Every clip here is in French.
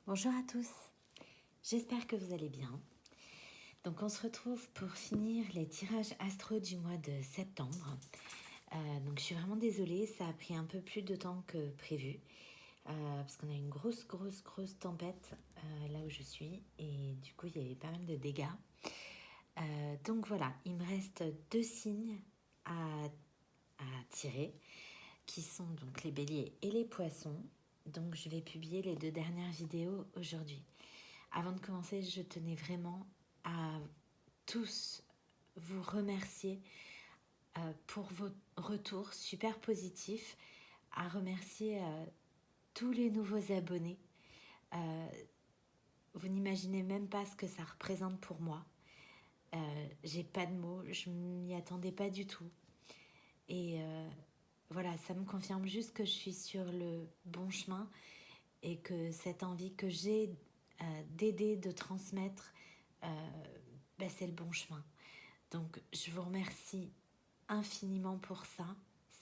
Bonjour à tous, j'espère que vous allez bien. Donc on se retrouve pour finir les tirages astro du mois de septembre. Donc je suis vraiment désolée, ça a pris un peu plus de temps que prévu. Parce qu'on a une grosse tempête là où je suis. Et du coup il y avait pas mal de dégâts. Donc voilà, il me reste 2 signes à tirer, qui sont donc les béliers et les poissons. Donc je vais publier les 2 dernières vidéos aujourd'hui. Avant de commencer, je tenais vraiment à tous vous remercier pour vos retours super positifs, à remercier tous les nouveaux abonnés. Vous n'imaginez même pas ce que ça représente pour moi. J'ai pas de mots, je m'y attendais pas du tout. Et voilà, ça me confirme juste que je suis sur le bon chemin et que cette envie que j'ai d'aider, de transmettre, c'est le bon chemin. Donc je vous remercie infiniment pour ça.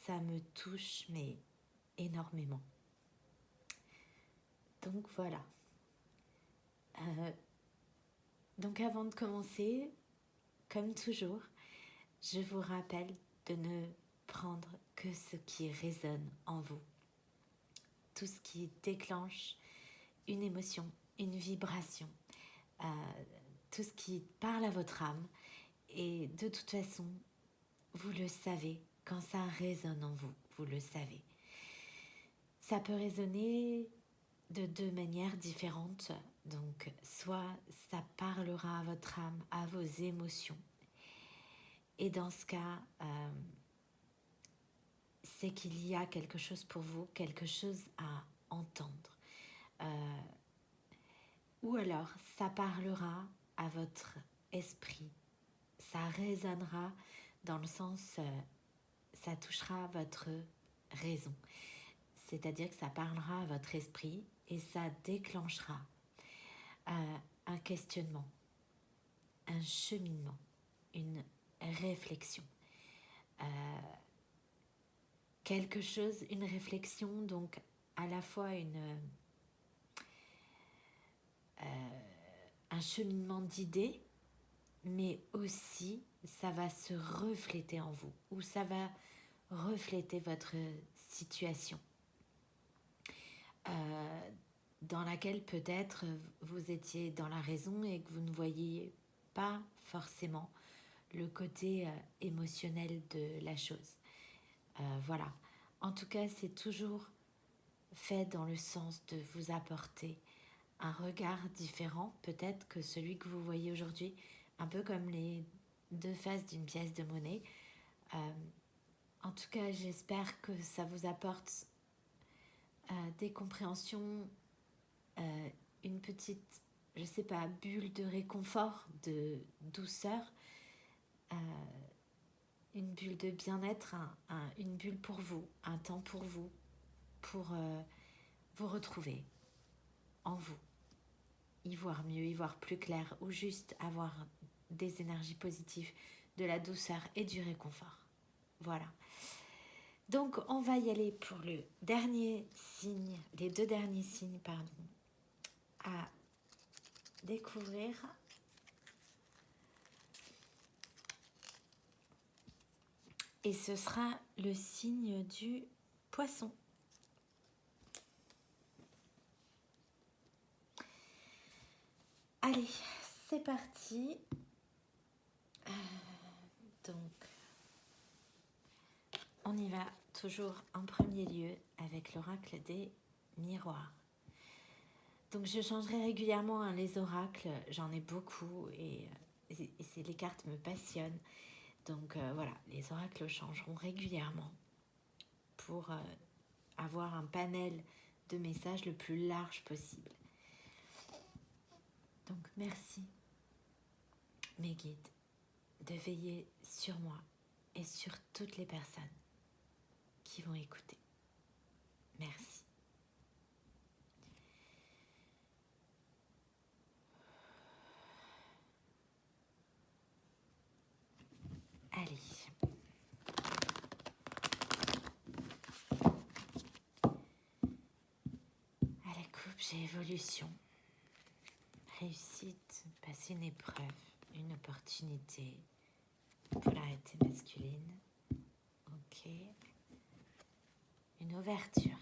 Ça me touche, mais énormément. Donc voilà. Donc avant de commencer, comme toujours, je vous rappelle de ne prendre que ce qui résonne en vous. Tout ce qui déclenche une émotion, une vibration, tout ce qui parle à votre âme. Et de toute façon, vous le savez, quand ça résonne en vous, vous le savez. Ça peut résonner de 2 manières différentes. Donc, soit ça parlera à votre âme, à vos émotions. Et dans ce cas, c'est qu'il y a quelque chose pour vous, quelque chose à entendre. Ou alors, ça parlera à votre esprit. Ça résonnera dans le sens, ça touchera votre raison. C'est-à-dire que ça parlera à votre esprit et ça déclenchera un questionnement, un cheminement, une réflexion. Quelque chose, une réflexion, donc à la fois un cheminement d'idées, mais aussi ça va se refléter en vous, ou ça va refléter votre situation, dans laquelle peut-être vous étiez dans la raison et que vous ne voyiez pas forcément le côté émotionnel de la chose. Voilà. En tout cas, c'est toujours fait dans le sens de vous apporter un regard différent, peut-être que celui que vous voyez aujourd'hui, un peu comme les 2 faces d'une pièce de monnaie. En tout cas, j'espère que ça vous apporte des compréhensions, une petite, je sais pas, bulle de réconfort, de douceur, une bulle de bien-être, une bulle pour vous, un temps pour vous retrouver en vous, y voir mieux, y voir plus clair, ou juste avoir des énergies positives, de la douceur et du réconfort. Voilà. Donc on va y aller pour le dernier signe, les 2 derniers signes, à découvrir. Et ce sera le signe du poisson. Allez, c'est parti. Donc, on y va toujours en premier lieu avec l'oracle des miroirs. Donc, je changerai régulièrement les oracles. J'en ai beaucoup et les cartes me passionnent. Donc, voilà, les oracles changeront régulièrement pour avoir un panel de messages le plus large possible. Donc, merci, mes guides, de veiller sur moi et sur toutes les personnes qui vont écouter. Merci. Allez. À la coupe, j'ai évolution. réussite, passer une épreuve, une opportunité, polarité masculine. Ok. Une ouverture.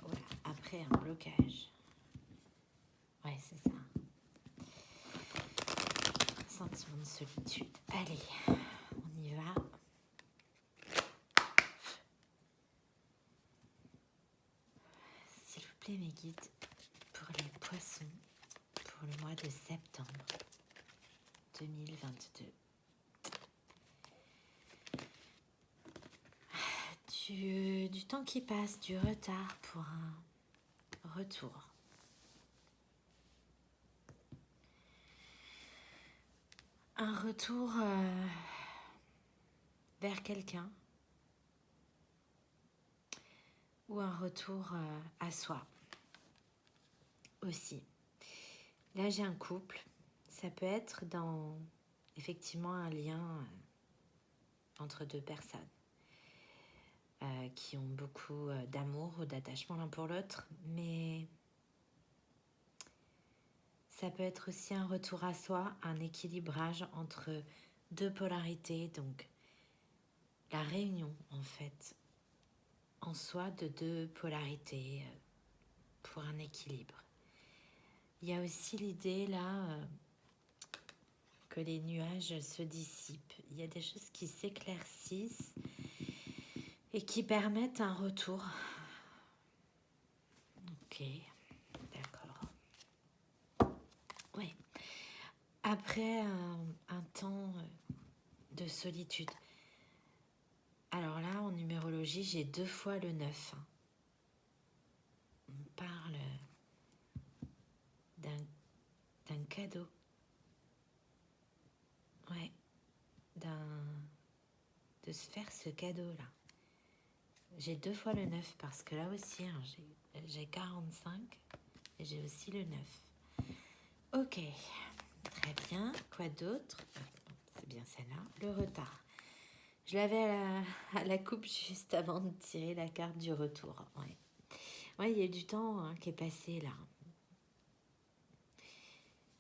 Voilà. Après un blocage. Ouais, c'est ça. Sentiment de solitude. Allez, on y va. S'il vous plaît, mes guides, pour les poissons, pour le mois de septembre 2022. Du temps qui passe, du retard pour un retour. Un retour vers quelqu'un ou un retour à soi aussi. Là, j'ai un couple. Ça peut être dans effectivement un lien entre deux personnes qui ont beaucoup d'amour ou d'attachement l'un pour l'autre, mais ça peut être aussi un retour à soi, un équilibrage entre deux polarités, donc la réunion en fait en soi de deux polarités pour un équilibre. Il y a aussi l'idée là que les nuages se dissipent. Il y a des choses qui s'éclaircissent et qui permettent un retour. Ok, d'accord. Oui. Après un temps de solitude. Alors là, en numérologie, j'ai 2 fois le 9. On parle d'un cadeau. Ouais, de se faire ce cadeau-là. J'ai 2 fois le 9 parce que là aussi, hein, j'ai 45 et j'ai aussi le 9. Ok, très bien. Quoi d'autre? C'est bien celle-là. Le retard. Je l'avais à la coupe juste avant de tirer la carte du retour. Ouais, ouais, il y a eu du temps hein, qui est passé là.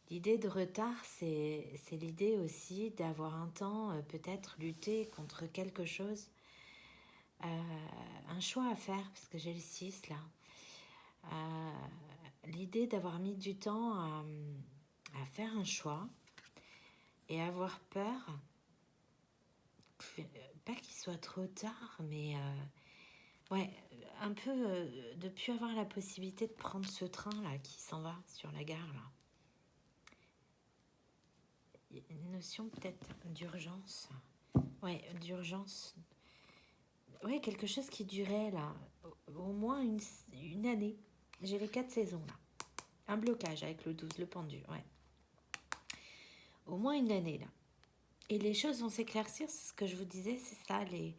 L'idée de retard, c'est l'idée aussi d'avoir un temps, peut-être lutter contre quelque chose, un choix à faire, parce que j'ai le 6 là. L'idée d'avoir mis du temps à faire un choix et avoir peur, pas qu'il soit trop tard, mais ouais, un peu de ne plus avoir la possibilité de prendre ce train là qui s'en va sur la gare là. Une notion peut-être d'urgence. Ouais, d'urgence. Ouais, quelque chose qui durait là, au moins une année. J'ai les 4 saisons là. Un blocage avec le 12, le pendu, ouais. Au moins une année là. Et les choses vont s'éclaircir, c'est ce que je vous disais, c'est ça, les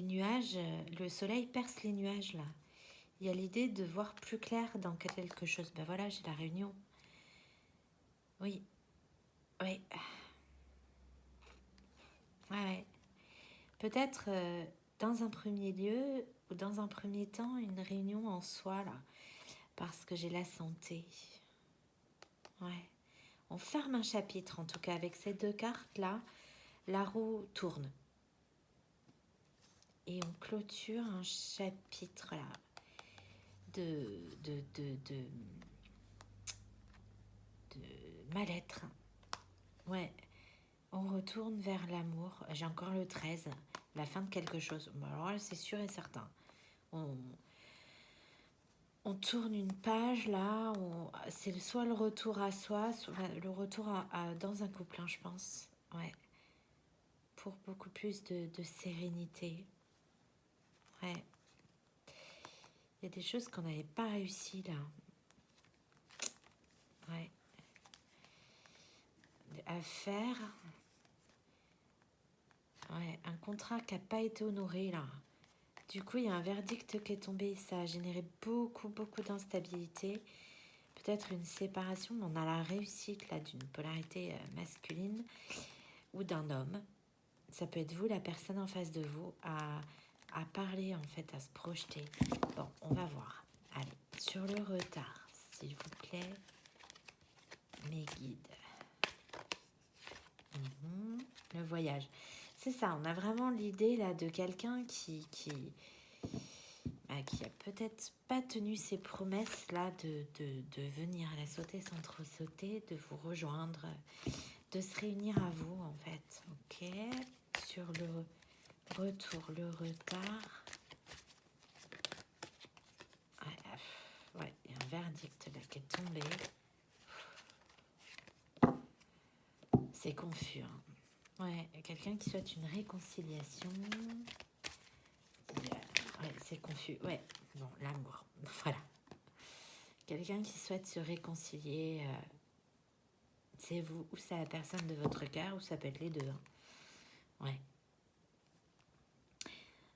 nuages, le soleil perce les nuages là. Il y a l'idée de voir plus clair dans quelque chose. Ben voilà, j'ai la réunion. Oui, oui. Ouais. Peut-être dans un premier lieu ou dans un premier temps, une réunion en soi là, parce que j'ai la santé. Ouais. On ferme un chapitre, en tout cas, avec ces 2 cartes-là, la roue tourne. Et on clôture un chapitre, là, de mal-être. Ouais, on retourne vers l'amour. J'ai encore le 13, la fin de quelque chose. Bon, alors là, c'est sûr et certain. On tourne une page, là, c'est soit le retour à soi, soit le retour dans un couple, hein, je pense. Ouais. Pour beaucoup plus de sérénité. Ouais. Il y a des choses qu'on n'avait pas réussi là. Ouais. À faire. Ouais. Un contrat qui n'a pas été honoré là. Du coup, il y a un verdict qui est tombé. Ça a généré beaucoup d'instabilité. Peut-être une séparation, mais on a la réussite là d'une polarité masculine ou d'un homme. Ça peut être vous, la personne en face de vous, à parler en fait, à se projeter. Bon, on va voir. Allez, sur sur le retard, s'il vous plaît, mes guides. Le voyage. C'est ça, on a vraiment l'idée là de quelqu'un qui a peut-être pas tenu ses promesses là de venir à la sauter sans trop sauter, de vous rejoindre, de se réunir à vous en fait. Ok, sur le retour, le retard. Ouais, il y a un verdict là qui est tombé. C'est confus. Hein. Ouais, quelqu'un qui souhaite une réconciliation. Ouais, c'est confus. Ouais, bon, l'amour. Voilà. Quelqu'un qui souhaite se réconcilier. C'est vous ou c'est la personne de votre cœur ou ça peut être les deux. Hein. Ouais.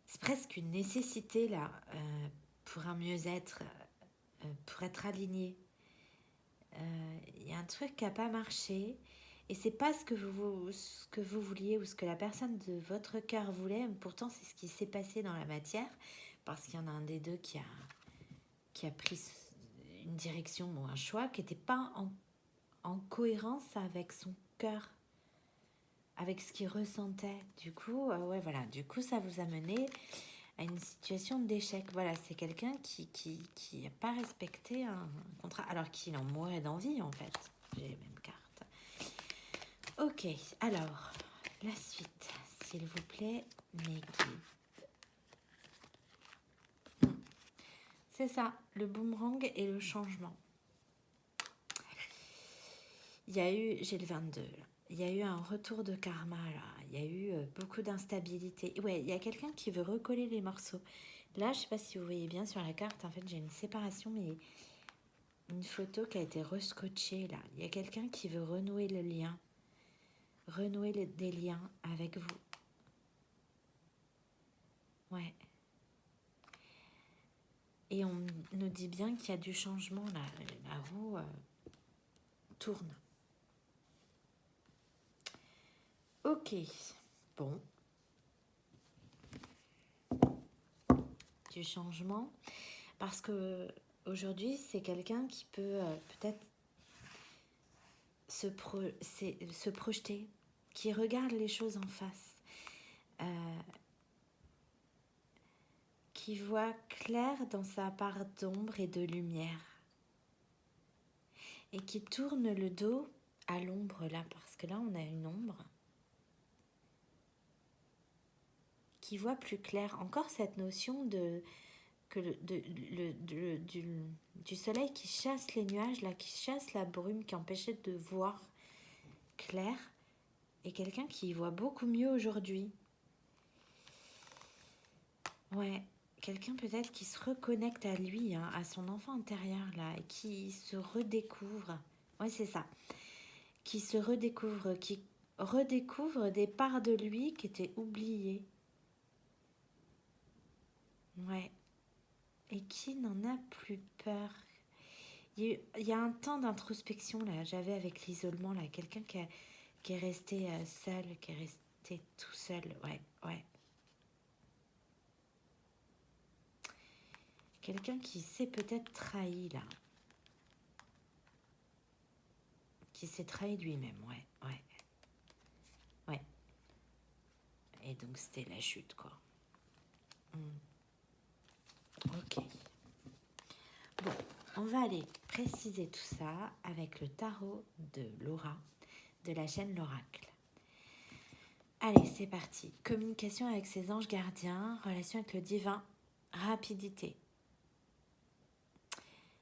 C'est presque une nécessité là pour un mieux-être, pour être aligné. Il y a un truc qui n'a pas marché et c'est pas ce que vous vouliez ou ce que la personne de votre cœur voulait, mais pourtant c'est ce qui s'est passé dans la matière parce qu'il y en a un des deux qui a pris une direction ou un choix qui n'était pas en cohérence avec son cœur, avec ce qu'il ressentait. Du coup, ouais, voilà. Du coup, ça vous a mené à une situation d'échec. Voilà, c'est quelqu'un qui n'a pas respecté un contrat, alors qu'il en mourait d'envie, en fait. J'ai les mêmes cartes. Ok, alors, la suite, s'il vous plaît, mes guides. C'est ça, le boomerang et le changement. Il y a eu, j'ai le 22 là. Il y a eu un retour de karma là. Il y a eu beaucoup d'instabilité. Ouais, il y a quelqu'un qui veut recoller les morceaux. Là, je sais pas si vous voyez bien sur la carte. En fait, j'ai une séparation, mais une photo qui a été rescotchée là. Il y a quelqu'un qui veut renouer le lien, renouer des liens avec vous. Ouais. Et on nous dit bien qu'il y a du changement là. La roue tourne. Ok. Bon. Du changement. Parce que aujourd'hui, c'est quelqu'un qui peut peut-être se projeter, qui regarde les choses en face, qui voit clair dans sa part d'ombre et de lumière, et qui tourne le dos à l'ombre là, parce que là on a une ombre, qui voit plus clair. Encore cette notion du soleil qui chasse les nuages là, qui chasse la brume, qui empêchait de voir clair, et quelqu'un qui voit beaucoup mieux aujourd'hui. Ouais, quelqu'un peut-être qui se reconnecte à lui, hein, à son enfant intérieur là, et qui se redécouvre. Ouais, c'est ça. Qui se redécouvre, qui redécouvre des parts de lui qui étaient oubliées. Ouais. Et qui n'en a plus peur. Il y a un temps d'introspection là, j'avais avec l'isolement là, quelqu'un qui est resté seul, qui est resté tout seul. Ouais, ouais. Quelqu'un qui s'est peut-être trahi là. Qui s'est trahi lui-même, ouais, ouais. Ouais. Et donc c'était la chute, quoi. Ok. Bon, on va aller préciser tout ça avec le tarot de Laura, de la chaîne L'Oracle. Allez, c'est parti. Communication avec ses anges gardiens, relation avec le divin, rapidité.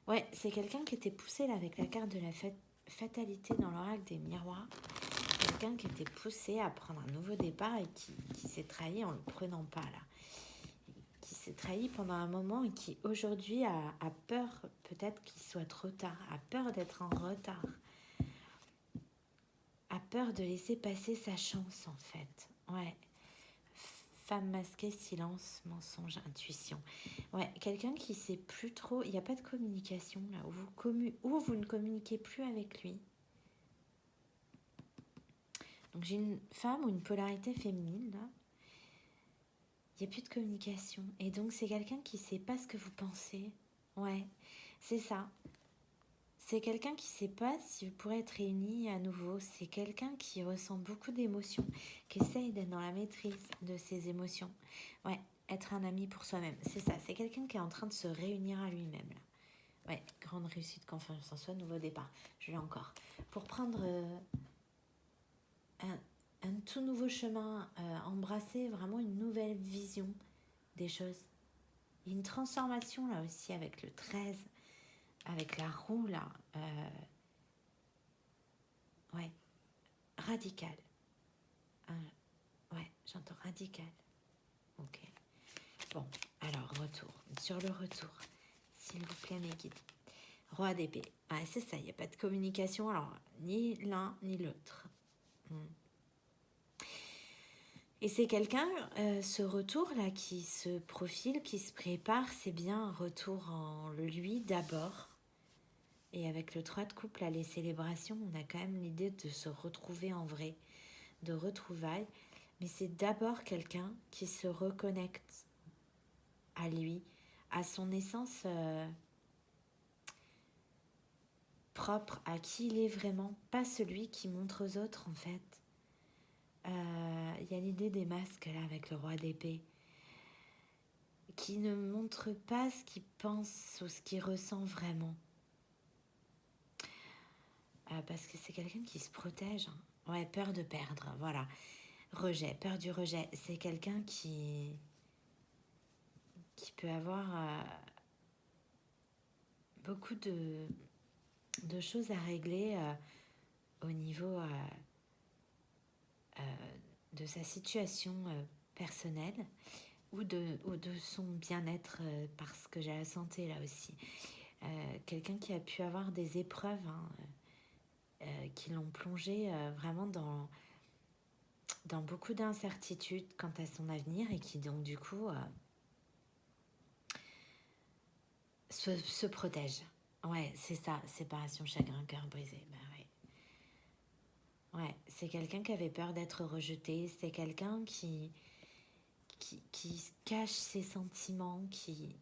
Ouais, c'est quelqu'un qui était poussé là avec la carte de la fatalité dans l'oracle des miroirs. Quelqu'un qui était poussé à prendre un nouveau départ et qui s'est trahi en le prenant pas là. Qui s'est trahi pendant un moment et qui aujourd'hui a peur peut-être qu'il soit trop tard, a peur d'être en retard, a peur de laisser passer sa chance en fait. Ouais. Femme masquée, silence, mensonge, intuition. Ouais, quelqu'un qui sait plus trop, il n'y a pas de communication là, où vous ne communiquez plus avec lui. Donc j'ai une femme ou une polarité féminine là. Il n'y a plus de communication. Et donc c'est quelqu'un qui ne sait pas ce que vous pensez. Ouais, c'est ça. C'est quelqu'un qui ne sait pas si vous pourrez être réunis à nouveau. C'est quelqu'un qui ressent beaucoup d'émotions, qui essaye d'être dans la maîtrise de ses émotions. Ouais, être un ami pour soi-même, c'est ça. C'est quelqu'un qui est en train de se réunir à lui-même, là. Ouais, grande réussite, confiance en soi, nouveau départ. Je l'ai encore. Pour prendre un tout nouveau chemin, embrasser vraiment une nouvelle vision des choses. Il y a une transformation là aussi avec le 13, avec la roue là. Ouais, radical. Ouais, j'entends radical. Ok. Bon, alors retour. Sur le retour, s'il vous plaît mes guides. Roi d'épée. Ah, c'est ça, il n'y a pas de communication. Alors, ni l'un ni l'autre. Et c'est quelqu'un, ce retour-là qui se profile, qui se prépare, c'est bien un retour en lui d'abord. Et avec le 3 de coupe, là, les célébrations, on a quand même l'idée de se retrouver en vrai, de retrouvailles. Mais c'est d'abord quelqu'un qui se reconnecte à lui, à son essence propre, à qui il est vraiment, pas celui qui montre aux autres en fait. Il y a l'idée des masques là avec le roi d'épée, qui ne montre pas ce qu'il pense ou ce qu'il ressent vraiment. Parce que c'est quelqu'un qui se protège. Hein. Ouais, peur de perdre, voilà. Rejet, peur du rejet. C'est quelqu'un qui peut avoir beaucoup de choses à régler au niveau de sa situation personnelle ou de son bien-être parce que j'ai la santé là aussi. Quelqu'un qui a pu avoir des épreuves qui l'ont plongé vraiment dans beaucoup d'incertitudes quant à son avenir et qui donc du coup se protège. Ouais, c'est ça, séparation, chagrin, cœur brisé. Bah ouais. Ouais, c'est quelqu'un qui avait peur d'être rejeté, c'est quelqu'un qui cache ses sentiments, qui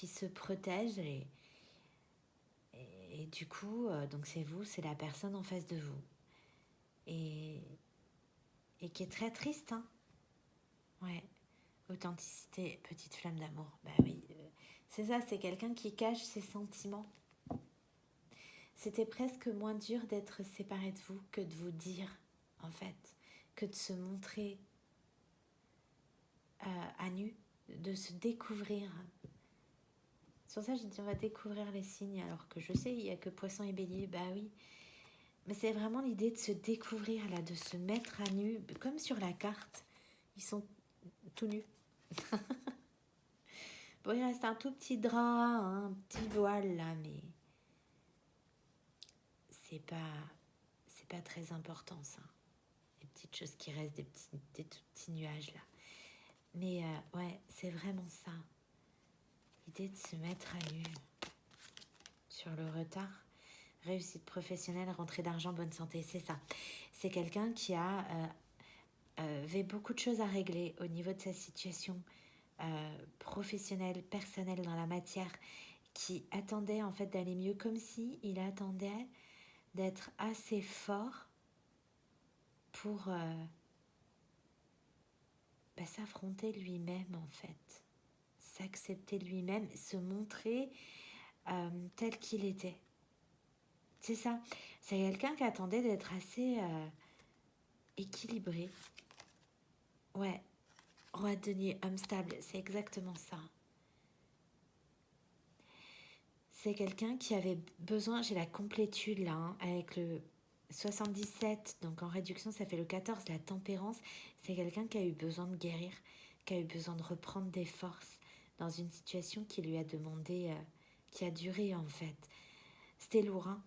se protège et du coup, donc c'est vous, c'est la personne en face de vous. Et qui est très triste, hein. Ouais, authenticité, petite flamme d'amour. Bah oui, c'est ça, c'est quelqu'un qui cache ses sentiments. C'était presque moins dur d'être séparé de vous que de vous dire, en fait, que de se montrer à nu, de se découvrir. C'est pour ça que je dis on va découvrir les signes, alors que je sais, il n'y a que poisson et bélier, bah oui. Mais c'est vraiment l'idée de se découvrir, là, de se mettre à nu, comme sur la carte. Ils sont tout nus. Bon, il reste un tout petit drap, hein, un petit voile, là, mais c'est pas très important, ça. Les petites choses qui restent, des tout petits nuages, là. Mais ouais, c'est vraiment ça. L'idée de se mettre à nu sur le retard. Réussite professionnelle, rentrée d'argent, bonne santé, c'est ça. C'est quelqu'un qui avait beaucoup de choses à régler au niveau de sa situation professionnelle, personnelle dans la matière, qui attendait en fait d'aller mieux, comme si il attendait d'être assez fort pour s'affronter lui-même en fait, s'accepter lui-même, se montrer tel qu'il était. C'est ça, c'est quelqu'un qui attendait d'être assez équilibré. Ouais, roi de denier, homme stable, c'est exactement ça. C'est quelqu'un qui avait besoin, j'ai la complétude là, hein, avec le 77, donc en réduction ça fait le 14, la tempérance. C'est quelqu'un qui a eu besoin de guérir, qui a eu besoin de reprendre des forces dans une situation qui lui a demandé, qui a duré en fait. C'était lourd, hein.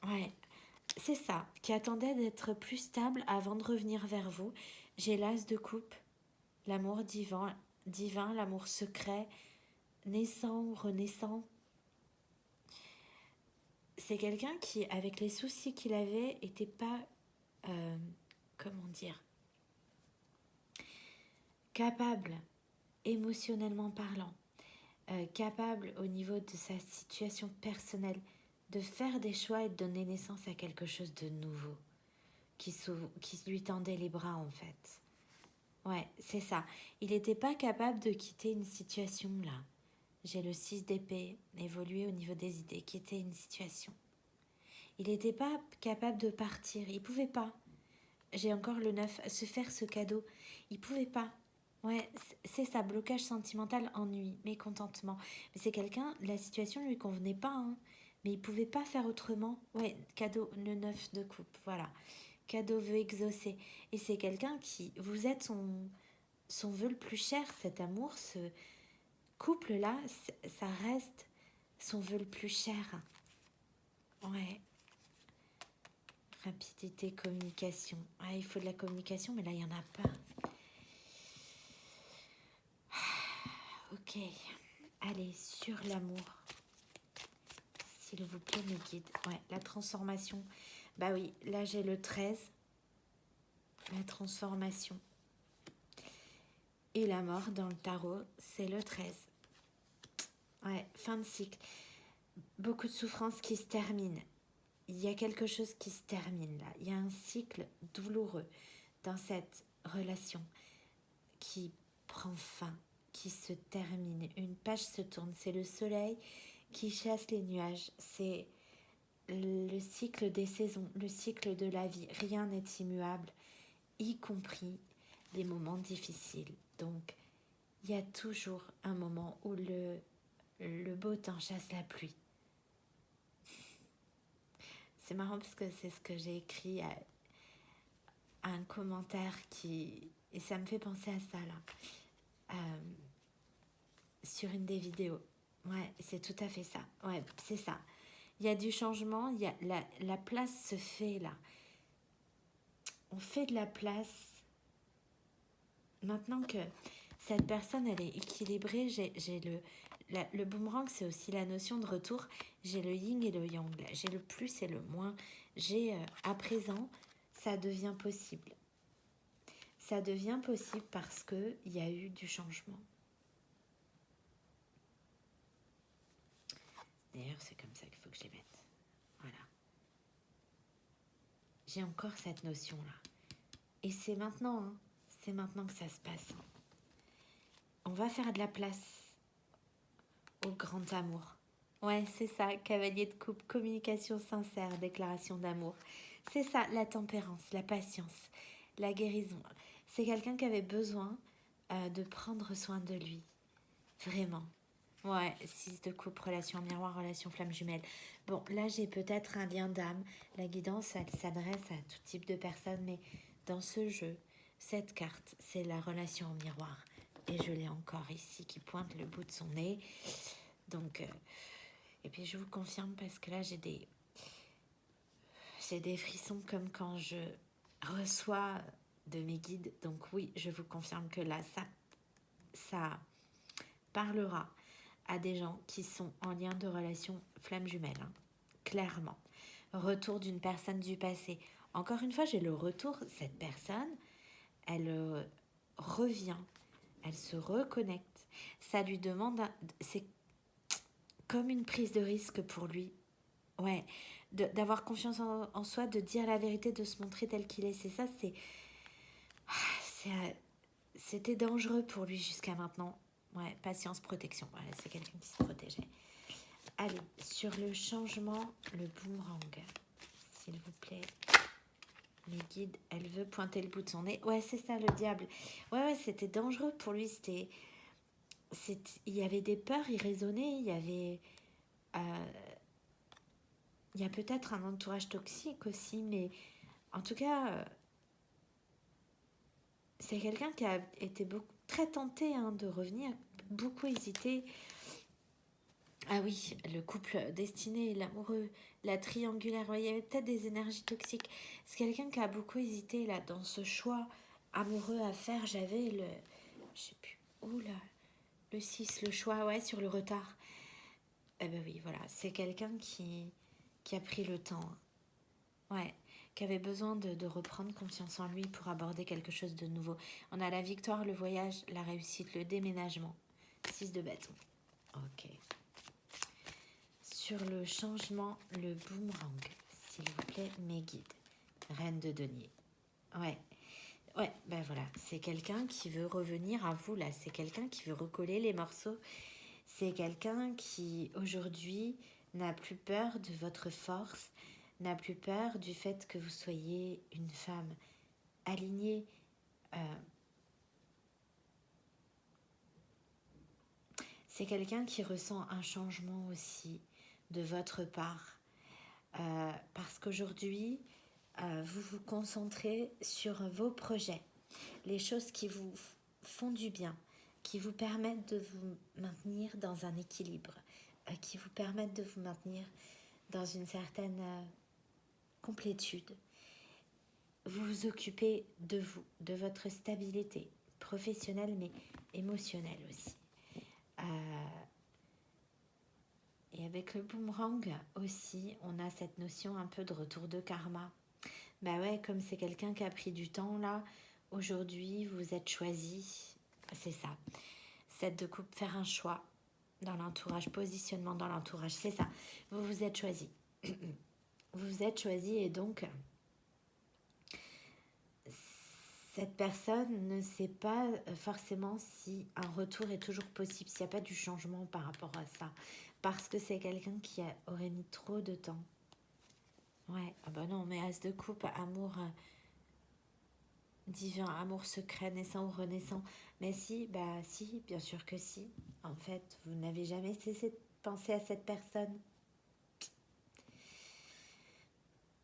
Ouais, c'est ça, qui attendait d'être plus stable avant de revenir vers vous. J'ai l'as de coupe, l'amour divin, l'amour secret, naissant ou renaissant. C'est quelqu'un qui, avec les soucis qu'il avait, était pas, comment dire, capable émotionnellement parlant, capable au niveau de sa situation personnelle de faire des choix et de donner naissance à quelque chose de nouveau qui lui tendait les bras en fait. Ouais, c'est ça. Il n'était pas capable de quitter une situation là. J'ai le 6 d'épée évolué au niveau des idées, quitter une situation. Il n'était pas capable de partir, il pouvait pas. J'ai encore le 9, se faire ce cadeau, il pouvait pas. Ouais, c'est ça, blocage sentimental, ennui, mécontentement. Mais c'est quelqu'un, la situation ne lui convenait pas, hein, mais il pouvait pas faire autrement. Ouais, cadeau, le 9 de coupe, voilà. Cadeau veut exaucer. Et c'est quelqu'un qui, vous êtes son vœu le plus cher, cet amour, ce couple-là, ça reste son vœu le plus cher. Ouais. Rapidité, communication. Ah, il faut de la communication, mais là, il n'y en a pas. Ok. Allez, sur l'amour. S'il vous plaît, mes guides. Ouais, la transformation. Bah oui, là, j'ai le 13. La transformation. Et la mort dans le tarot, c'est le 13. Ouais, fin de cycle. Beaucoup de souffrances qui se terminent. Il y a quelque chose qui se termine là. Il y a un cycle douloureux dans cette relation qui prend fin, qui se termine. Une page se tourne. C'est le soleil qui chasse les nuages. C'est le cycle des saisons, le cycle de la vie. Rien n'est immuable, y compris les moments difficiles. Donc, il y a toujours un moment où le beau temps chasse la pluie. C'est marrant parce que c'est ce que j'ai écrit à un commentaire qui... Et ça me fait penser à ça, là. Sur une des vidéos. Ouais, c'est tout à fait ça. Ouais, c'est ça. Il y a du changement, il y a la place se fait, là. On fait de la place. Maintenant que cette personne, elle est équilibrée, j'ai le boomerang, c'est aussi la notion de retour. J'ai le yin et le yang. J'ai le plus et le moins. J'ai, à présent, ça devient possible. Ça devient possible parce qu'il y a eu du changement. D'ailleurs, c'est comme ça qu'il faut que je les mette. Voilà. J'ai encore cette notion-là. Et c'est maintenant, hein. C'est maintenant que ça se passe. On va faire de la place au grand amour. Ouais, c'est ça, cavalier de coupe, communication sincère, déclaration d'amour. C'est ça, la tempérance, la patience, la guérison. C'est quelqu'un qui avait besoin de prendre soin de lui. Vraiment. Ouais, 6 de coupe, relation miroir, relation flamme jumelle. Bon, là, j'ai peut-être un lien d'âme. La guidance, elle s'adresse à tout type de personnes, mais dans ce jeu, cette carte, c'est la relation au miroir. Et je l'ai encore ici, qui pointe le bout de son nez. Donc, et puis je vous confirme, parce que là, j'ai des frissons comme quand je reçois de mes guides. Donc oui, je vous confirme que là, ça parlera à des gens qui sont en lien de relation flamme jumelle, hein, clairement. Retour d'une personne du passé. Encore une fois, j'ai le retour. Cette personne, elle revient, elle se reconnecte. Ça lui demande, c'est comme une prise de risque pour lui. Ouais, d'avoir confiance en soi, de dire la vérité, de se montrer tel qu'il est. C'est ça, c'était dangereux pour lui jusqu'à maintenant. Ouais, patience, protection. Voilà, c'est quelqu'un qui se protégeait. Allez, sur le changement, le boomerang, s'il vous plaît. Les guides, elle veut pointer le bout de son nez. Ouais, c'est ça, le diable. Ouais, c'était dangereux pour lui. Il y avait des peurs irraisonnées. Il y a peut-être un entourage toxique aussi, mais en tout cas, c'est quelqu'un qui a été très tenté de revenir, beaucoup hésité. Ah oui, le couple destiné, l'amoureux, la triangulaire, ouais, il y avait peut-être des énergies toxiques. C'est quelqu'un qui a beaucoup hésité là dans ce choix amoureux à faire. J'avais je sais plus, le 6, le choix, ouais, sur le retard. Eh ben oui, voilà, c'est quelqu'un qui a pris le temps. Ouais, qui avait besoin de reprendre confiance en lui pour aborder quelque chose de nouveau. On a la victoire, le voyage, la réussite, le déménagement. 6 de bâton. Ok. Sur le changement, le boomerang, s'il vous plaît, mes guides. Reine de denier. Ouais. Ouais, ben voilà, c'est quelqu'un qui veut revenir à vous là, c'est quelqu'un qui veut recoller les morceaux, c'est quelqu'un qui aujourd'hui n'a plus peur de votre force, n'a plus peur du fait que vous soyez une femme alignée. C'est quelqu'un qui ressent un changement aussi de votre part, parce qu'aujourd'hui, vous vous concentrez sur vos projets, les choses qui vous font du bien, qui vous permettent de vous maintenir dans un équilibre, qui vous permettent de vous maintenir dans une certaine complétude. Vous vous occupez de vous, de votre stabilité professionnelle mais émotionnelle aussi. Et avec le boomerang aussi, on a cette notion un peu de retour de karma. Bah ouais, comme c'est quelqu'un qui a pris du temps là, aujourd'hui vous êtes choisi, c'est ça. 7 de coupe, faire un choix dans l'entourage, positionnement dans l'entourage, c'est ça. Vous vous êtes choisi. Vous vous êtes choisi et donc cette personne ne sait pas forcément si un retour est toujours possible, s'il n'y a pas du changement par rapport à ça. Parce que c'est quelqu'un qui aurait mis trop de temps. Ouais, ah bah non, mais As de coupe, amour divin, amour secret, naissant ou renaissant. Mais si, bah si, bien sûr que si. En fait, vous n'avez jamais cessé de penser à cette personne.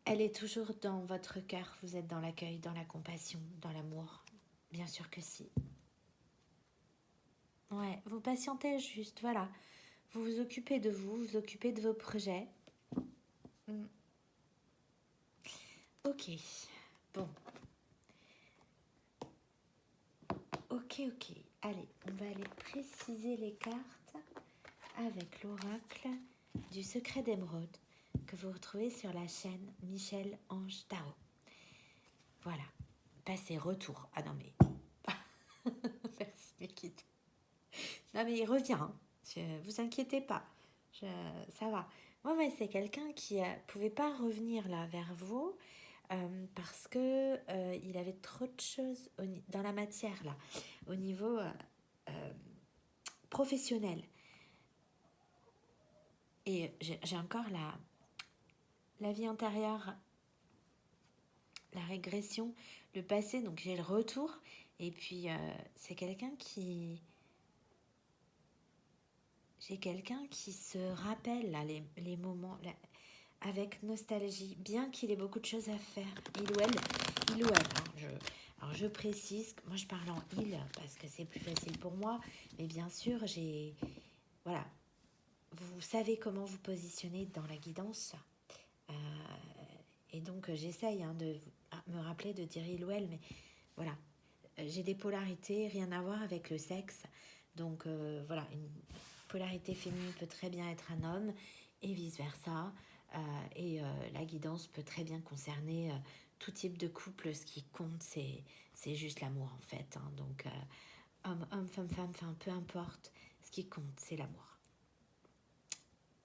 Elle est toujours dans votre cœur. Vous êtes dans l'accueil, dans la compassion, dans l'amour. Bien sûr que si. Ouais, vous patientez juste, voilà. Vous vous occupez de vous, vous occupez de vos projets. Ok, bon. Ok. Allez, on va aller préciser les cartes avec l'oracle du secret d'émeraude que vous retrouvez sur la chaîne Michel Ange Tarot. Voilà. Passez, retour. Ah non mais... Merci Nikita. Non mais il revient. Vous inquiétez pas. Ça va. Moi, ouais, c'est quelqu'un qui ne pouvait pas revenir là vers vous parce que il avait trop de choses dans la matière là, au niveau professionnel. Et j'ai encore la vie antérieure, la régression, le passé, donc j'ai le retour. Et puis, c'est quelqu'un qui... J'ai quelqu'un qui se rappelle là, les moments là, avec nostalgie, bien qu'il ait beaucoup de choses à faire. Il ou elle. Hein, alors je précise, moi je parle en il parce que c'est plus facile pour moi. Mais bien sûr, voilà, vous savez comment vous positionner dans la guidance. Et donc j'essaye de me rappeler de dire il ou elle, mais voilà, j'ai des polarités, rien à voir avec le sexe. Donc voilà, une polarité féminine peut très bien être un homme et vice-versa. Et la guidance peut très bien concerner tout type de couple. Ce qui compte, c'est juste l'amour en fait. Hein. Donc homme, femme, peu importe. Ce qui compte, c'est l'amour.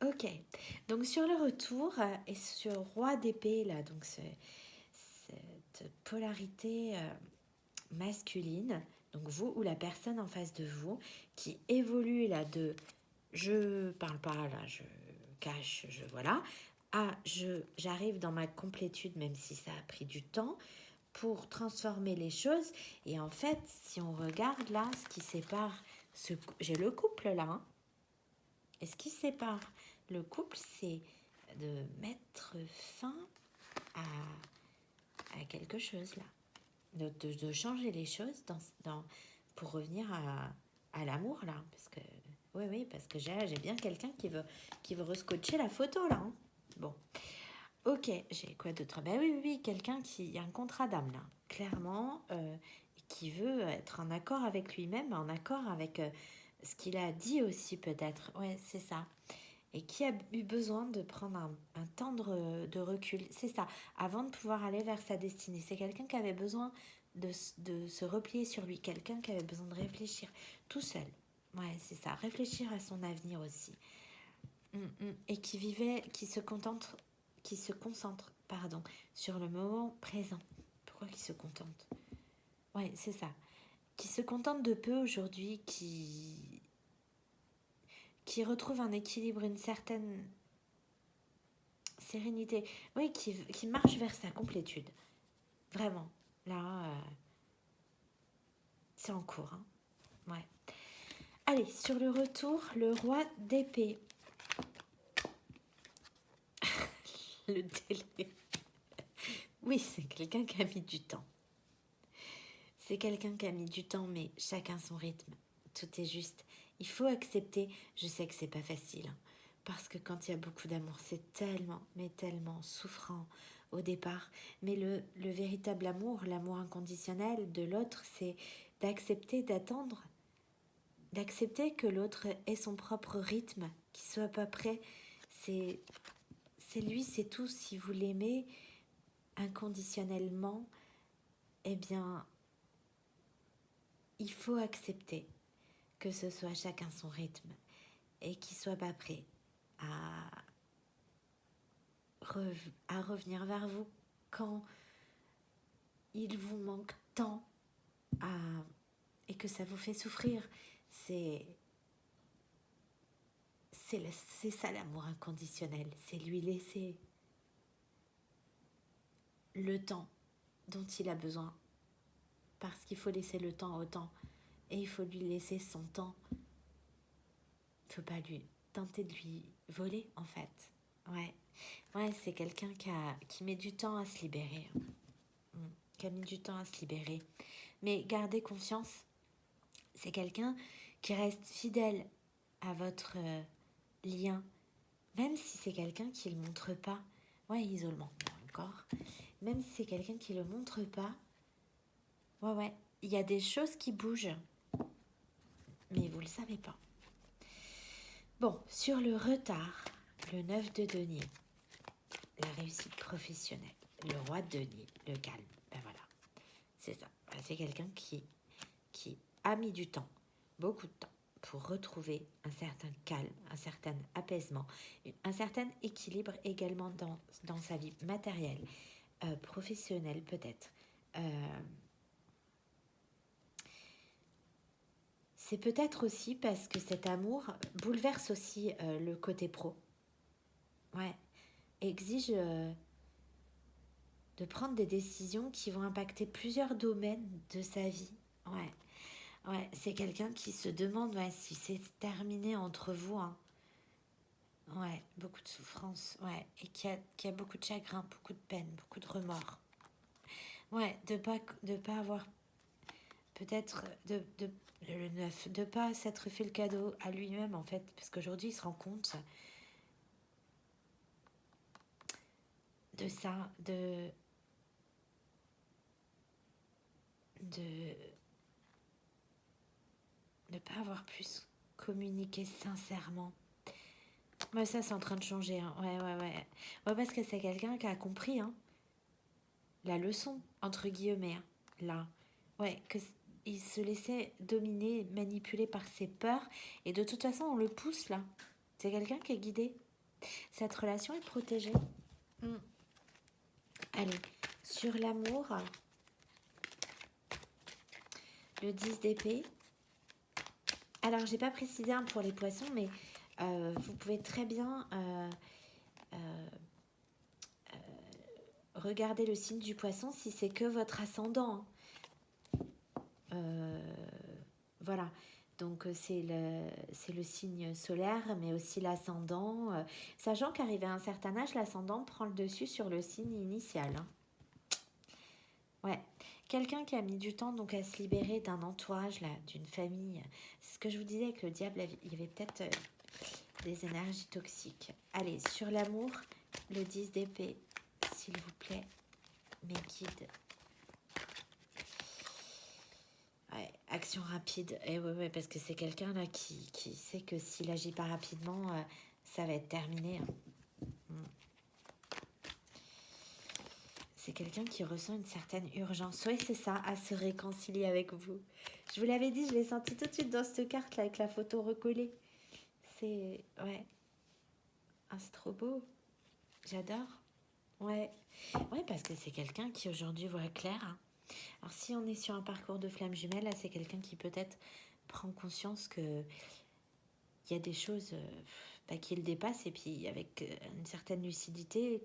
Ok, donc sur le retour et sur roi d'épée, là, donc cette polarité masculine, donc vous ou la personne en face de vous, qui évolue là de je parle pas, là, je cache, voilà, à j'arrive dans ma complétude, même si ça a pris du temps, pour transformer les choses. Et en fait, si on regarde là, ce qui sépare, j'ai le couple là, hein, et ce qui sépare le couple, c'est de mettre fin à quelque chose là, de changer les choses pour revenir à l'amour là, parce que oui, parce que j'ai bien quelqu'un qui veut rescotcher la photo là. Hein. Bon, ok, j'ai quoi d'autre? Ben oui, quelqu'un qui a un contrat d'âme là, clairement, qui veut être en accord avec lui-même, en accord avec ce qu'il a dit aussi peut-être. Ouais, c'est ça. et qui a eu besoin de prendre un temps de recul. C'est ça, avant de pouvoir aller vers sa destinée. C'est quelqu'un qui avait besoin de se replier sur lui, quelqu'un qui avait besoin de réfléchir tout seul. Ouais, c'est ça, réfléchir à son avenir aussi. Et qui se concentre, pardon, sur le moment présent. Pourquoi qui se contente? Ouais, c'est ça. Qui se contente de peu aujourd'hui, qui retrouve un équilibre, une certaine sérénité. Oui, qui marche vers sa complétude. Vraiment. Là, c'est en cours. Hein. Ouais. Allez, sur le retour, le roi d'épée. Le délai. Oui, c'est quelqu'un qui a mis du temps. C'est quelqu'un qui a mis du temps, mais chacun son rythme. Tout est juste. Il faut accepter. Je sais que c'est pas facile. Hein, parce que quand il y a beaucoup d'amour, c'est tellement, mais tellement souffrant au départ. Mais le véritable amour, l'amour inconditionnel de l'autre, c'est d'accepter, d'attendre, d'accepter que l'autre ait son propre rythme, qu'il soit pas prêt. C'est lui, c'est tout. Si vous l'aimez inconditionnellement, eh bien, il faut accepter que ce soit chacun son rythme et qu'il soit pas prêt à, à revenir vers vous quand il vous manque tant et que ça vous fait souffrir. C'est ça l'amour inconditionnel, c'est lui laisser le temps dont il a besoin, parce qu'il faut laisser le temps au temps et il faut lui laisser son temps. Faut pas lui tenter de lui voler en fait. Ouais, c'est quelqu'un qui met du temps à se libérer. Qui a mis du temps à se libérer. Mais gardez confiance, c'est quelqu'un qui reste fidèle à votre lien, même si c'est quelqu'un qui ne le montre pas. Ouais, isolement, encore. Même si c'est quelqu'un qui ne le montre pas, ouais, il y a des choses qui bougent, mais vous ne le savez pas. Bon, sur le retard, le 9 de denier, la réussite professionnelle, le roi de denier, le calme, ben voilà, c'est ça. C'est quelqu'un qui a mis du temps, beaucoup de temps, pour retrouver un certain calme, un certain apaisement, un certain équilibre également dans sa vie matérielle, professionnelle peut-être. C'est peut-être aussi parce que cet amour bouleverse aussi le côté pro. Ouais, exige de prendre des décisions qui vont impacter plusieurs domaines de sa vie. Ouais, c'est quelqu'un qui se demande si c'est terminé entre vous. Hein. Ouais, beaucoup de souffrance. Ouais, et qui a beaucoup de chagrin, beaucoup de peine, beaucoup de remords. Ouais, de pas avoir peut-être le 9, de pas s'être fait le cadeau à lui-même en fait, parce qu'aujourd'hui il se rend compte de ça, de ne pas avoir pu communiquer sincèrement. Mais ça, c'est en train de changer. Hein. Ouais, parce que c'est quelqu'un qui a compris la leçon, entre guillemets. Hein, là. Ouais, il se laissait dominer, manipuler par ses peurs. Et de toute façon, on le pousse là. C'est quelqu'un qui est guidé. Cette relation est protégée. Allez, sur l'amour, le 10 d'épée. Alors, j'ai pas précisé pour les poissons, mais vous pouvez très bien regarder le signe du poisson si c'est que votre ascendant. Voilà. Donc, c'est le signe solaire, mais aussi l'ascendant. Sachant qu'arrivé à un certain âge, l'ascendant prend le dessus sur le signe initial. Hein. Ouais. Quelqu'un qui a mis du temps donc à se libérer d'un entourage, là, d'une famille. C'est ce que je vous disais avec le diable, il y avait peut-être des énergies toxiques. Allez, sur l'amour, le 10 d'épée, s'il vous plaît, mes guides. Ouais, action rapide. Et ouais, parce que c'est quelqu'un là qui sait que s'il agit pas rapidement, ça va être terminé. C'est quelqu'un qui ressent une certaine urgence. Oui, c'est ça, à se réconcilier avec vous. Je vous l'avais dit, je l'ai senti tout de suite dans cette carte là avec la photo recollée. C'est... Ouais. Ah, c'est trop beau. J'adore. Ouais. Ouais, parce que c'est quelqu'un qui aujourd'hui voit clair. Hein. Alors si on est sur un parcours de flamme jumelle, là c'est quelqu'un qui peut-être prend conscience que il y a des choses qui le dépassent et puis avec une certaine lucidité,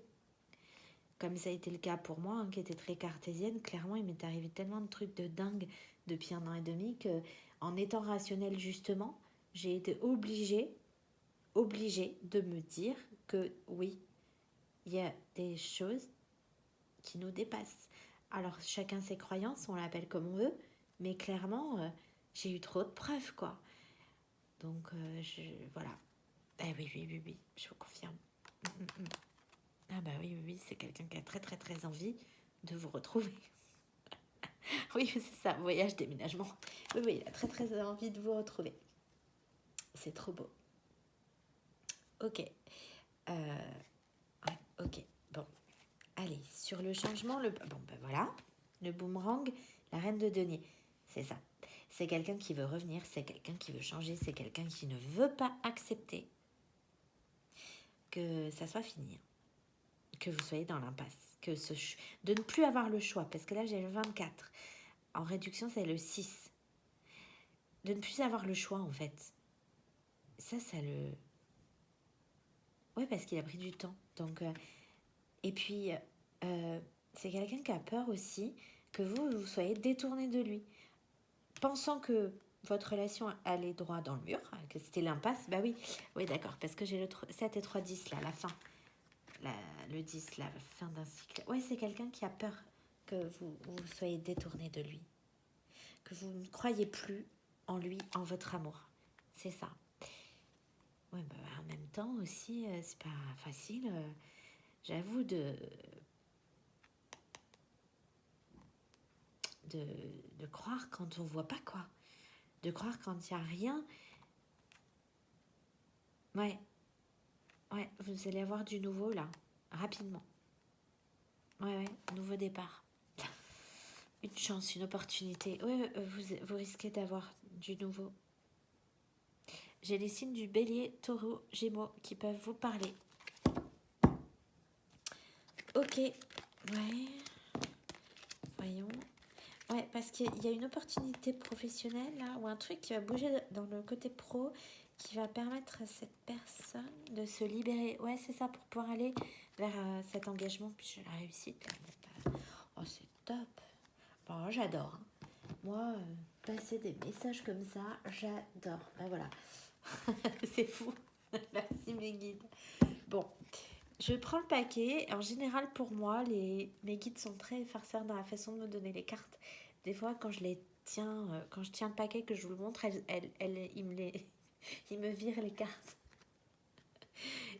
comme ça a été le cas pour moi, hein, qui était très cartésienne, clairement il m'est arrivé tellement de trucs de dingue depuis 1 an et demi que en étant rationnelle justement, j'ai été obligée de me dire que oui, il y a des choses qui nous dépassent. Alors chacun ses croyances, on l'appelle comme on veut, mais clairement, j'ai eu trop de preuves, quoi. Donc, voilà. Eh oui, je vous confirme. Ah bah oui, c'est quelqu'un qui a très, très, très envie de vous retrouver. Oui, c'est ça, voyage, déménagement. Oui, il a très, très envie de vous retrouver. C'est trop beau. Ok. Ouais, ok, bon. Allez, sur le changement, bon, ben voilà. Le boomerang, la reine de denier. C'est ça. C'est quelqu'un qui veut revenir, c'est quelqu'un qui veut changer, c'est quelqu'un qui ne veut pas accepter que ça soit fini, que vous soyez dans l'impasse, de ne plus avoir le choix, parce que là j'ai le 24. En réduction, c'est le 6. De ne plus avoir le choix, en fait. Ça le... Ouais, parce qu'il a pris du temps. Donc, et puis, c'est quelqu'un qui a peur aussi que vous soyez détourné de lui. Pensant que votre relation allait droit dans le mur, que c'était l'impasse, bah oui d'accord, parce que j'ai le 7 et 3, 10 là, la fin. Le 10, la fin d'un cycle. Ouais, c'est quelqu'un qui a peur que vous soyez détourné de lui. Que vous ne croyez plus en lui, en votre amour. C'est ça. Ouais, bah, en même temps aussi, c'est pas facile, j'avoue, de croire quand on voit pas, quoi. De croire quand il n'y a rien. Ouais, vous allez avoir du nouveau, là, rapidement. Ouais, nouveau départ. Une chance, une opportunité. Ouais, vous risquez d'avoir du nouveau. J'ai les signes du Bélier, Taureau, Gémeaux qui peuvent vous parler. Ok, ouais. Voyons. Ouais, parce qu'il y a une opportunité professionnelle, là, ou un truc qui va bouger dans le côté pro, qui va permettre à cette personne de se libérer. Ouais, c'est ça, pour pouvoir aller vers cet engagement, puis la réussite. Oh, c'est top. Bon, j'adore. Hein. Moi, passer des messages comme ça, j'adore. Ben voilà. C'est fou. Merci mes guides. Bon, je prends le paquet. En général, pour moi, mes guides sont très farceurs dans la façon de me donner les cartes. Des fois, quand je tiens le paquet, que je vous le montre, ils me virent les cartes.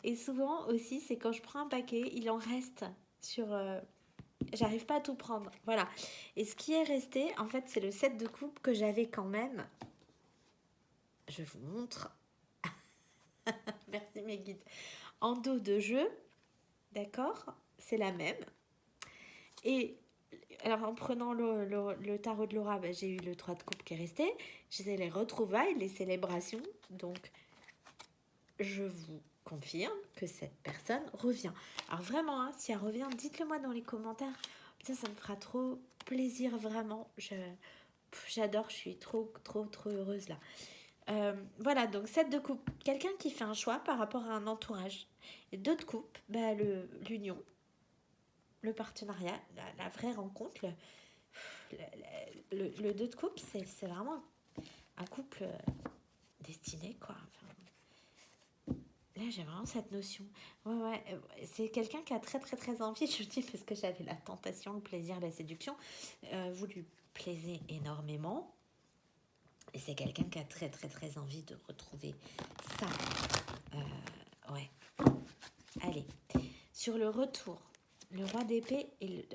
Et souvent aussi, c'est quand je prends un paquet, il en reste sur... j'arrive pas à tout prendre. Voilà. Et ce qui est resté, en fait, c'est le set de coupe que j'avais quand même. Je vous montre. Merci mes guides. En dos de jeu, d'accord, c'est la même. Et alors en prenant le tarot de Laura, j'ai eu le 3 de coupe qui est resté. J'ai les retrouvailles, les célébrations. Donc, je vous confirme que cette personne revient. Alors vraiment, hein, si elle revient, dites-le moi dans les commentaires. Ça me fera trop plaisir, vraiment. J'adore, je suis trop heureuse là. Voilà, donc 7 de coupe. Quelqu'un qui fait un choix par rapport à un entourage. Et 2 de coupe, l'union, le partenariat, la vraie rencontre. Le 2 de coupe, c'est vraiment un couple destiné, quoi. Enfin, là, j'ai vraiment cette notion. Ouais, c'est quelqu'un qui a très, très, très envie, je dis, parce que j'avais la tentation, le plaisir, la séduction. Vous lui plaisez énormément. Et c'est quelqu'un qui a très, très, très envie de retrouver ça. Ouais. Allez. Sur le retour, le roi d'épée et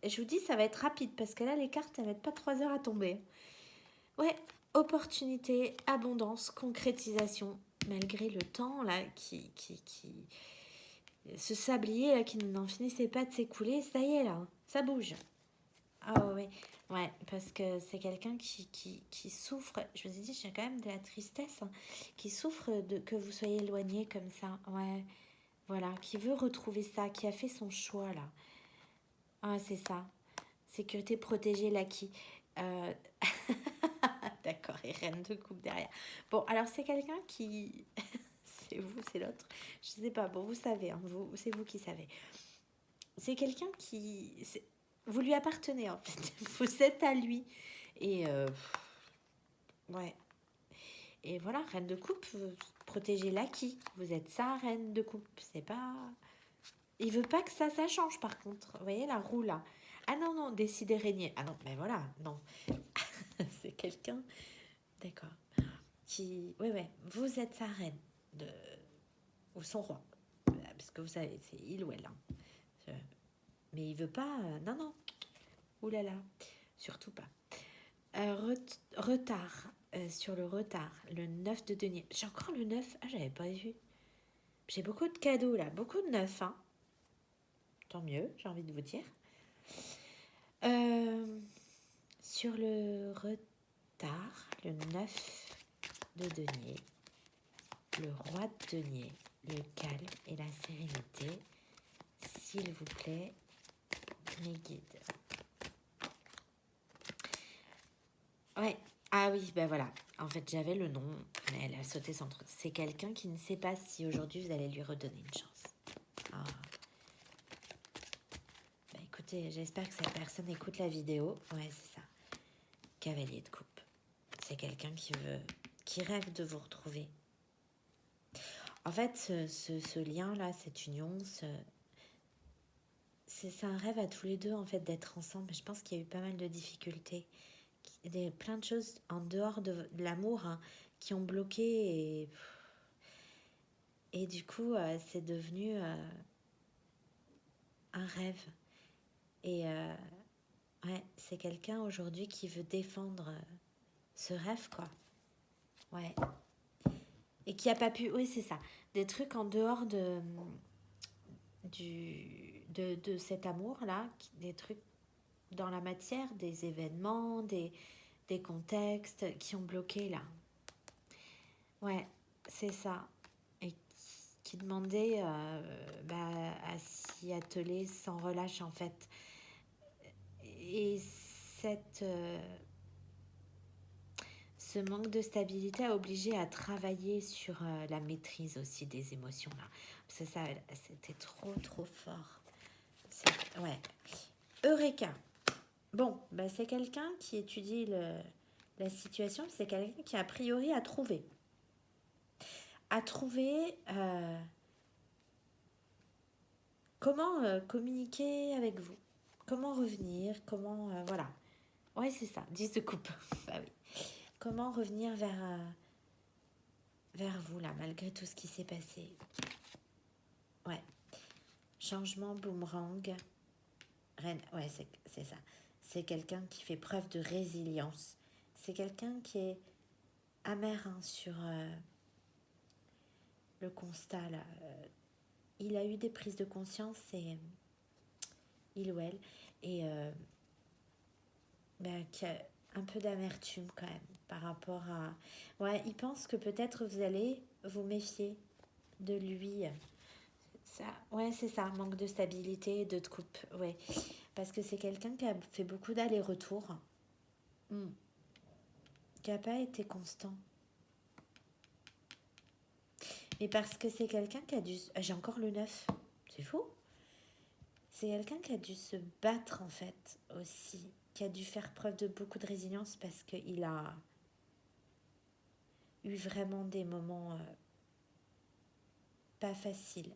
je vous dis, ça va être rapide parce que là, les cartes, elles mettent pas 3 heures à tomber. Ouais. Opportunité, abondance, concrétisation. malgré le temps, là, ce sablier, là, qui n'en finissait pas de s'écouler, ça y est, là, ça bouge. Ah oui, ouais, parce que c'est quelqu'un qui souffre, je vous ai dit, j'ai quand même de la tristesse, hein, qui souffre de que vous soyez éloigné comme ça, ouais, voilà, qui veut retrouver ça, qui a fait son choix, là. Ah, c'est ça. Sécurité protégée, l'acquis. Euh... D'accord, et reine de coupe derrière. Bon, alors c'est quelqu'un qui... c'est vous, c'est l'autre. Je sais pas, bon, vous savez, hein, c'est vous qui savez. C'est quelqu'un qui... Vous lui appartenez, en fait. Vous êtes à lui. Et... ouais. Et voilà, reine de coupe, vous protégez l'acquis. Vous êtes sa reine de coupe. C'est pas... Il veut pas que ça change, par contre. Vous voyez, la roue, là. Ah non, non, décidez régner. Ah non, mais voilà, non. C'est quelqu'un, d'accord, qui... Ouais, ouais, vous êtes sa reine, de... ou son roi. Parce que vous savez, c'est il ou elle. Hein. Mais il veut pas... Non, non. Ouh là là. Surtout pas. Retard. Sur le retard. Le 9 de denier. J'ai encore le 9. Ah, j'avais pas vu. J'ai beaucoup de cadeaux, là. Beaucoup de 9, hein. Tant mieux, j'ai envie de vous dire. Sur le retard, le 9 de denier, le roi de denier, le calme et la sérénité, s'il vous plaît, mes guides. Ouais, ah oui, ben voilà. En fait, j'avais le nom, mais elle a sauté sans trop. C'est quelqu'un qui ne sait pas si aujourd'hui vous allez lui redonner une chance. Ah. Ben écoutez, j'espère que cette personne écoute la vidéo. Ouais, c'est ça. Cavalier de coupe. C'est quelqu'un qui rêve de vous retrouver. En fait, ce lien-là, cette union, c'est un rêve à tous les deux, en fait, d'être ensemble. Je pense qu'il y a eu pas mal de difficultés. Plein de choses en dehors de l'amour, hein, qui ont bloqué. Et du coup, c'est devenu un rêve. Et ouais, c'est quelqu'un aujourd'hui qui veut défendre ce rêve, quoi. Ouais. Et qui a pas pu... Oui, c'est ça. Des trucs en dehors de cet amour-là, des trucs dans la matière, des événements, des contextes qui ont bloqué, là. Ouais, c'est ça. Et qui demandait à s'y atteler sans relâche, en fait. Et ce manque de stabilité a obligé à travailler sur la maîtrise aussi des émotions, là. Parce que ça, c'était trop fort. Ouais. Eureka. Bon, bah c'est quelqu'un qui étudie la situation, c'est quelqu'un qui a priori a trouvé. Comment communiquer avec vous. Comment revenir, comment... voilà. Ouais, c'est ça, 10 de coupe. Bah oui. Comment revenir vers vous, là, malgré tout ce qui s'est passé. Ouais. Changement, boomerang. Reine, ouais, c'est ça. C'est quelqu'un qui fait preuve de résilience. C'est quelqu'un qui est amer, hein, sur le constat, là. Il a eu des prises de conscience, il ou elle, et qui a un peu d'amertume quand même par rapport à... Ouais, il pense que peut-être vous allez vous méfier de lui. Ça, ouais, c'est ça, manque de stabilité, de coupe, ouais. Parce que c'est quelqu'un qui a fait beaucoup d'allers-retours, qui n'a pas été constant. Mais parce que c'est quelqu'un qui a dû... J'ai encore le 9, c'est fou. C'est quelqu'un qui a dû se battre, en fait, aussi, qui a dû faire preuve de beaucoup de résilience parce qu'il a eu vraiment des moments pas faciles.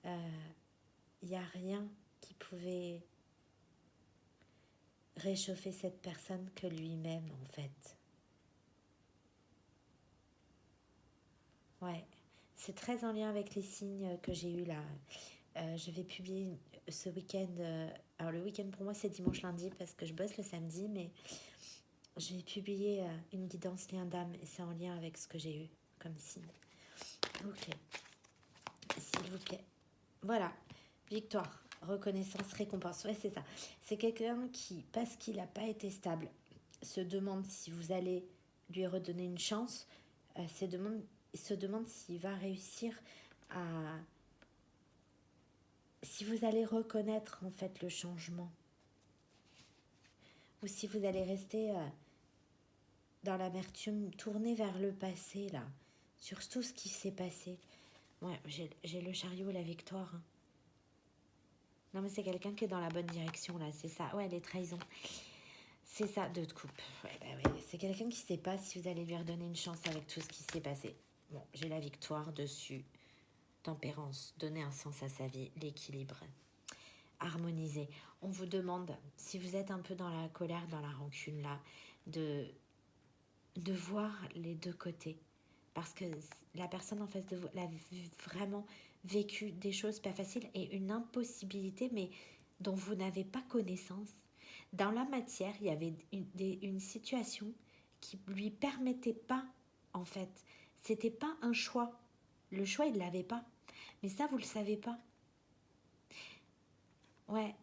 Il n'y a rien qui pouvait réchauffer cette personne que lui-même, en fait. Ouais, c'est très en lien avec les signes que j'ai eus là. Je vais publier ce week-end. Alors le week-end pour moi c'est dimanche lundi parce que je bosse le samedi, mais je vais publier une guidance lien d'âme et c'est en lien avec ce que j'ai eu. comme signe. Ok, s'il vous plaît. Voilà, victoire, reconnaissance, récompense. Ouais, c'est ça. C'est quelqu'un qui, parce qu'il n'a pas été stable, se demande si vous allez lui redonner une chance, se demande s'il va réussir à... Si vous allez reconnaître en fait le changement. Ou si vous allez rester dans l'amertume, tourner vers le passé, là, sur tout ce qui s'est passé. Ouais, j'ai le chariot et la victoire. Hein. Non, mais c'est quelqu'un qui est dans la bonne direction, là, c'est ça. Ouais, les trahisons. C'est ça, deux de coupe. Ouais, bah ouais. C'est quelqu'un qui ne sait pas si vous allez lui redonner une chance avec tout ce qui s'est passé. Bon, j'ai la victoire dessus. Tempérance, donner un sens à sa vie, l'équilibre, harmoniser. On vous demande, si vous êtes un peu dans la colère, dans la rancune, là, de voir les deux côtés. Parce que la personne en face de vous l'a vraiment vécu des choses pas faciles et une impossibilité, mais dont vous n'avez pas connaissance. Dans la matière, il y avait une situation qui lui permettait pas, en fait. C'était pas un choix. Le choix, il l'avait pas. Mais ça, vous le savez pas. Ouais,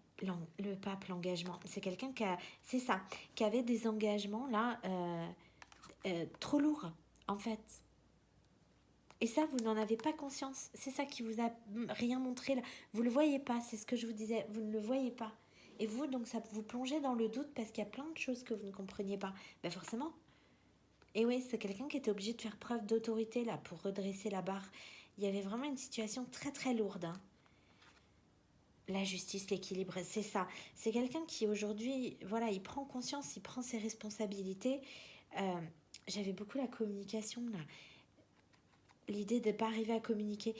le pape, l'engagement. C'est quelqu'un c'est ça, qui avait des engagements, là, trop lourds, en fait. Et ça, vous n'en avez pas conscience. C'est ça qui vous a rien montré là. Vous le voyez pas, c'est ce que je vous disais. Vous ne le voyez pas. Et vous, donc, ça vous plongeait dans le doute parce qu'il y a plein de choses que vous ne compreniez pas. Ben forcément. Et oui, c'est quelqu'un qui était obligé de faire preuve d'autorité là pour redresser la barre. Il y avait vraiment une situation très très lourde. Hein. La justice, l'équilibre, c'est ça. C'est quelqu'un qui aujourd'hui, voilà, il prend conscience, il prend ses responsabilités. J'avais beaucoup la communication là. L'idée de ne pas arriver à communiquer.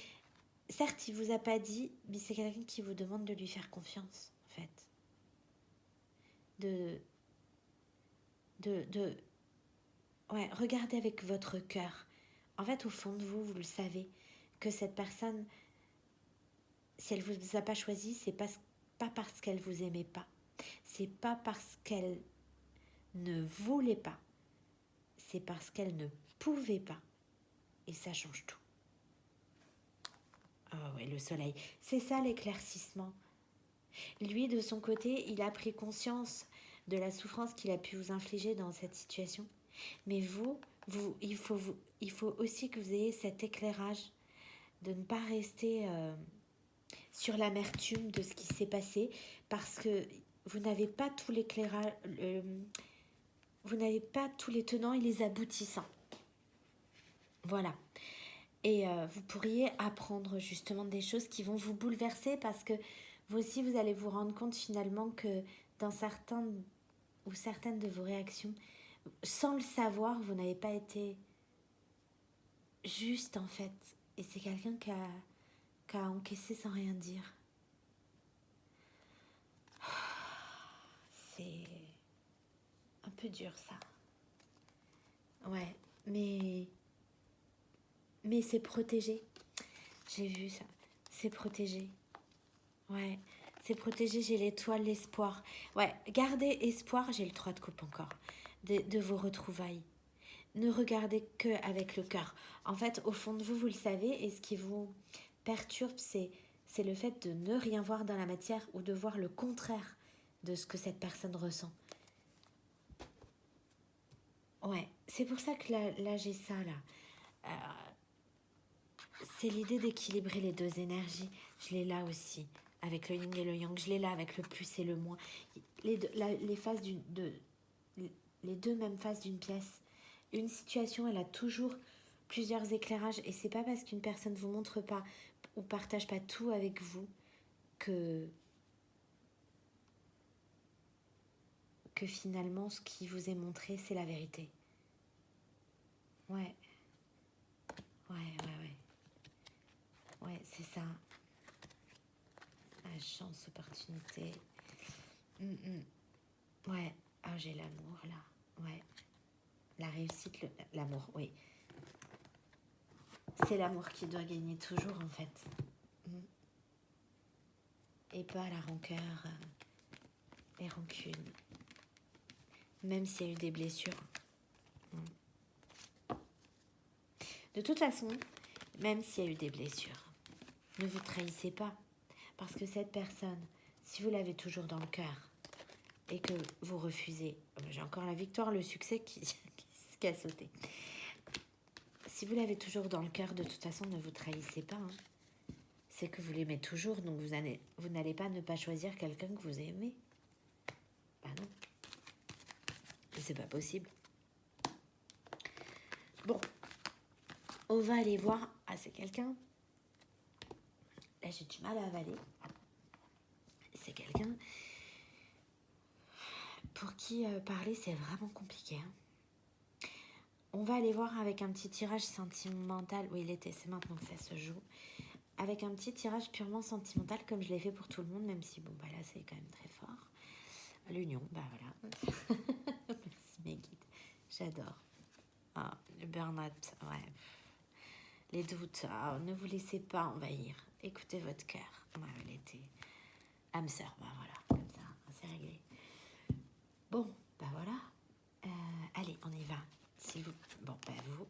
Certes, il ne vous a pas dit, mais c'est quelqu'un qui vous demande de lui faire confiance, en fait. Ouais, regardez avec votre cœur. En fait, au fond de vous, vous le savez, que cette personne, si elle ne vous a pas choisi, c'est pas parce qu'elle vous aimait pas. C'est pas parce qu'elle ne voulait pas. C'est parce qu'elle ne pouvait pas. Et ça change tout. Ah ouais, le soleil. C'est ça l'éclaircissement. Lui, de son côté, il a pris conscience de la souffrance qu'il a pu vous infliger dans cette situation. Mais il faut aussi que vous ayez cet éclairage de ne pas rester sur l'amertume de ce qui s'est passé parce que vous n'avez pas tout l'éclairage, vous n'avez pas tous les tenants et les aboutissants. Voilà. Et vous pourriez apprendre justement des choses qui vont vous bouleverser parce que vous aussi, vous allez vous rendre compte finalement que dans certains ou certaines de vos réactions, sans le savoir, vous n'avez pas été juste en fait. Et c'est quelqu'un qui a encaissé sans rien dire. C'est un peu dur ça. Ouais, mais c'est protégé. J'ai vu ça. C'est protégé. Ouais, c'est protégé, j'ai l'étoile, l'espoir. Ouais, gardez espoir, j'ai le 3 de coupe encore, de vos retrouvailles. Ne regardez que avec le cœur. En fait, au fond de vous, vous le savez, et ce qui vous perturbe, c'est le fait de ne rien voir dans la matière ou de voir le contraire de ce que cette personne ressent. Ouais, c'est pour ça que là j'ai ça, là. C'est l'idée d'équilibrer les deux énergies. Je l'ai là aussi, avec le yin et le yang. Je l'ai là avec le plus et le moins. Les faces les deux mêmes faces d'une pièce. Une situation, elle a toujours plusieurs éclairages. Et c'est pas parce qu'une personne ne vous montre pas ou partage pas tout avec vous que finalement, ce qui vous est montré, c'est la vérité. Ouais. Ouais, c'est ça. La chance, opportunité. Ouais. Ah, j'ai l'amour, là. Ouais. La réussite, l'amour, oui. C'est l'amour qui doit gagner toujours, en fait. Et pas la rancœur, les rancunes. Même s'il y a eu des blessures. De toute façon, même s'il y a eu des blessures, ne vous trahissez pas. Parce que cette personne, si vous l'avez toujours dans le cœur et que vous refusez, j'ai encore la victoire, le succès qui a sauté. Si vous l'avez toujours dans le cœur, de toute façon, ne vous trahissez pas. Hein. C'est que vous l'aimez toujours, donc vous n'allez pas ne pas choisir quelqu'un que vous aimez. Bah non. C'est pas possible. Bon. On va aller voir. Ah, c'est quelqu'un. Là, j'ai du mal à avaler. C'est quelqu'un pour qui parler, c'est vraiment compliqué. Hein. On va aller voir avec un petit tirage sentimental. Oui, c'est maintenant que ça se joue. Avec un petit tirage purement sentimental, comme je l'ai fait pour tout le monde, même si, bon, bah là, c'est quand même très fort. L'union, bah voilà. Merci, mes guides. J'adore. Ah, le burn-out, ouais. Les doutes, ne vous laissez pas envahir. Écoutez votre cœur. Ouais, elle était âme sœur, bah voilà, comme ça, c'est réglé. Bon, bah voilà. Allez, on y va. Bon, bah vous,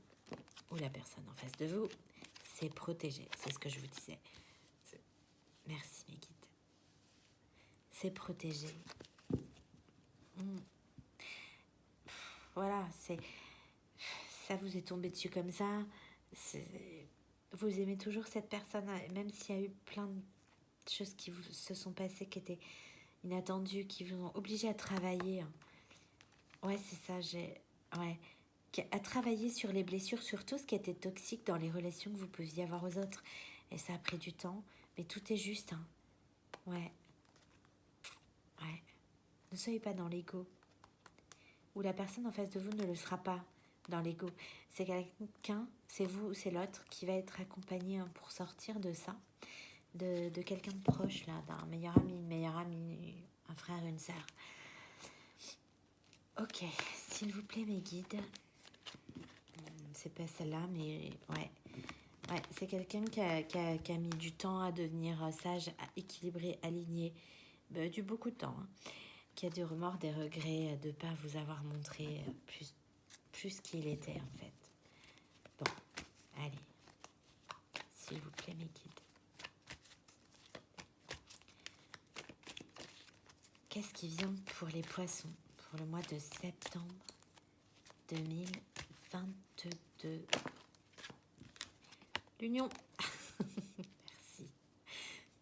ou la personne en face de vous, c'est protégé. C'est ce que je vous disais. Merci, mes guides. C'est protégé. Voilà, ça vous est tombé dessus comme ça. Vous aimez toujours cette personne, même s'il y a eu plein de choses qui vous se sont passées, qui étaient inattendues, qui vous ont obligé à travailler. Ouais, c'est ça, ouais, à travailler sur les blessures, sur tout ce qui était toxique dans les relations que vous pouviez avoir aux autres. Et ça a pris du temps, mais tout est juste. Hein. Ouais. Ouais. Ne soyez pas dans l'ego. Ou la personne en face de vous ne le sera pas dans l'ego. C'est quelqu'un, c'est vous ou c'est l'autre qui va être accompagné pour sortir de ça, de quelqu'un de proche, là, d'un meilleur ami, une meilleure amie, un frère, une sœur. Ok, s'il vous plaît, mes guides. C'est pas celle-là, mais ouais. Ouais, c'est quelqu'un qui a mis du temps à devenir sage, équilibré, aligné. Du beaucoup de temps. Hein. Qui a des remords, des regrets de ne pas vous avoir montré plus qu'il était, en fait. Bon, allez. S'il vous plaît, mes guides. Qu'est-ce qui vient pour les poissons pour le mois de septembre 2022? L'union. Merci.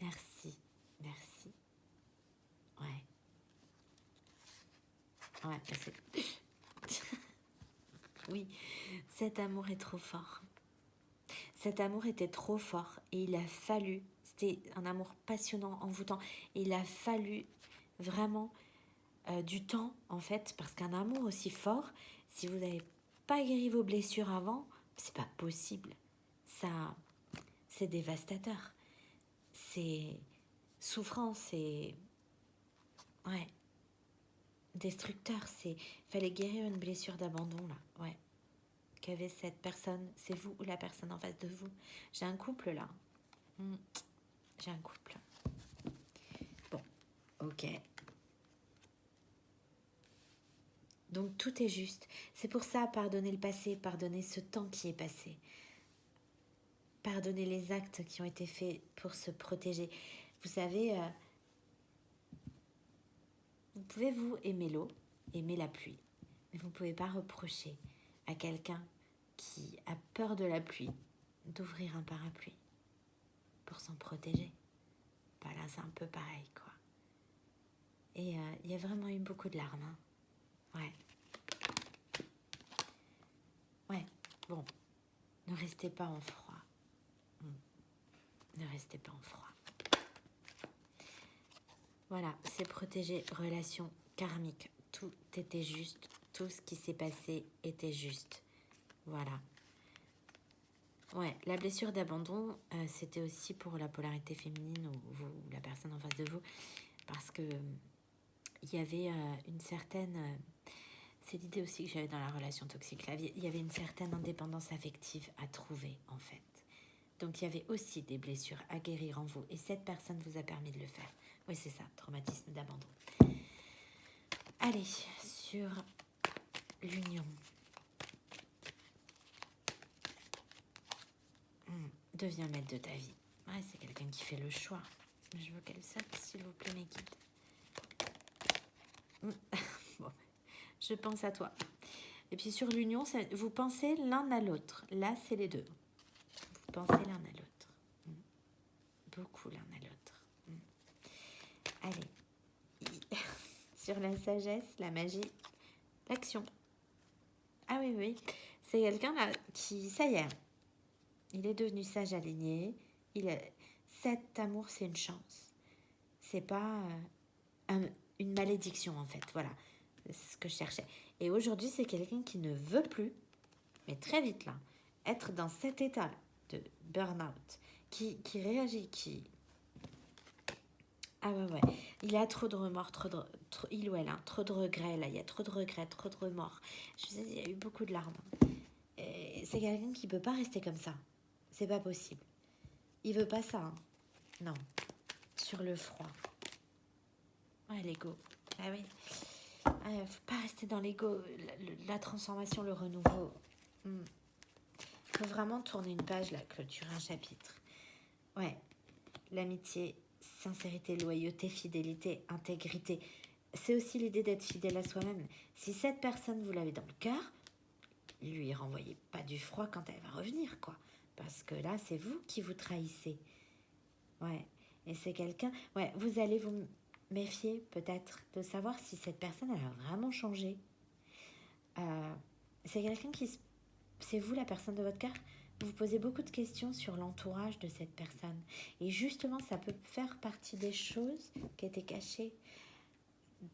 Merci. Merci. Ouais. Ouais, c'est... Oui, cet amour est trop fort. Cet amour était trop fort et il a fallu, c'était un amour passionnant, envoûtant, et il a fallu vraiment du temps, en fait, parce qu'un amour aussi fort, si vous n'avez pas guéri vos blessures avant, c'est pas possible. Ça, c'est dévastateur. C'est souffrant, c'est... Ouais. Destructeur, c'est... Fallait guérir une blessure d'abandon, là, ouais. Qu'avait cette personne, c'est vous ou la personne en face de vous. J'ai un couple, là. J'ai un couple. Bon, ok. Donc tout est juste. C'est pour ça, pardonner le passé, pardonner ce temps qui est passé. Pardonner les actes qui ont été faits pour se protéger. Vous savez, vous pouvez vous aimer l'eau, aimer la pluie. Mais vous ne pouvez pas reprocher à quelqu'un qui a peur de la pluie d'ouvrir un parapluie pour s'en protéger. Voilà, c'est un peu pareil, quoi. Et il y a vraiment eu beaucoup de larmes. Hein. Ouais. Ouais, bon. Ne restez pas en froid. Ne restez pas en froid. Voilà, c'est protéger, relation karmique. Tout était juste. Tout ce qui s'est passé était juste. Voilà. Ouais, la blessure d'abandon, c'était aussi pour la polarité féminine ou vous, la personne en face de vous. Parce que il y avait une certaine... c'est l'idée aussi que j'avais dans la relation toxique. Là, il y avait une certaine indépendance affective à trouver, en fait. Donc, il y avait aussi des blessures à guérir en vous. Et cette personne vous a permis de le faire. Oui, c'est ça, traumatisme d'abandon. Allez, sur l'union. deviens maître de ta vie. Ouais, c'est quelqu'un qui fait le choix. Je veux qu'elle saute, s'il vous plaît, mes guides. Bon, je pense à toi. Et puis sur l'union, vous pensez l'un à l'autre. Là, c'est les deux. Vous pensez l'un à l'autre. Beaucoup l'un à l'autre. Allez. Sur la sagesse, la magie, l'action. Ah oui, oui. C'est quelqu'un là qui, ça y est, il est devenu sage aligné. Cet amour, c'est une chance. C'est pas une malédiction en fait. Voilà, c'est ce que je cherchais. Et aujourd'hui, c'est quelqu'un qui ne veut plus, mais très vite là, être dans cet état de burn-out, qui réagit, qui... Ah ouais. Il a trop de remords, il ou elle, hein, trop de regrets là. Il y a trop de regrets, trop de remords. Je vous ai dit, il y a eu beaucoup de larmes. Et c'est quelqu'un qui peut pas rester comme ça. C'est pas possible. Il veut pas ça. Hein. Non. Sur le froid. Ouais, l'ego. Ah oui. Faut pas rester dans l'ego. La transformation, le renouveau. Faut vraiment tourner une page là, clôturer un chapitre. Ouais. L'amitié, sincérité, loyauté, fidélité, intégrité. C'est aussi l'idée d'être fidèle à soi-même. Si cette personne, vous l'avez dans le cœur, lui renvoyez pas du froid quand elle va revenir, quoi. Parce que là, c'est vous qui vous trahissez. Ouais. Et c'est quelqu'un... Ouais, vous allez vous méfier peut-être de savoir si cette personne, elle a vraiment changé. C'est quelqu'un qui... C'est vous la personne de votre cœur. Vous posez beaucoup de questions sur l'entourage de cette personne. Et justement, ça peut faire partie des choses qui étaient cachées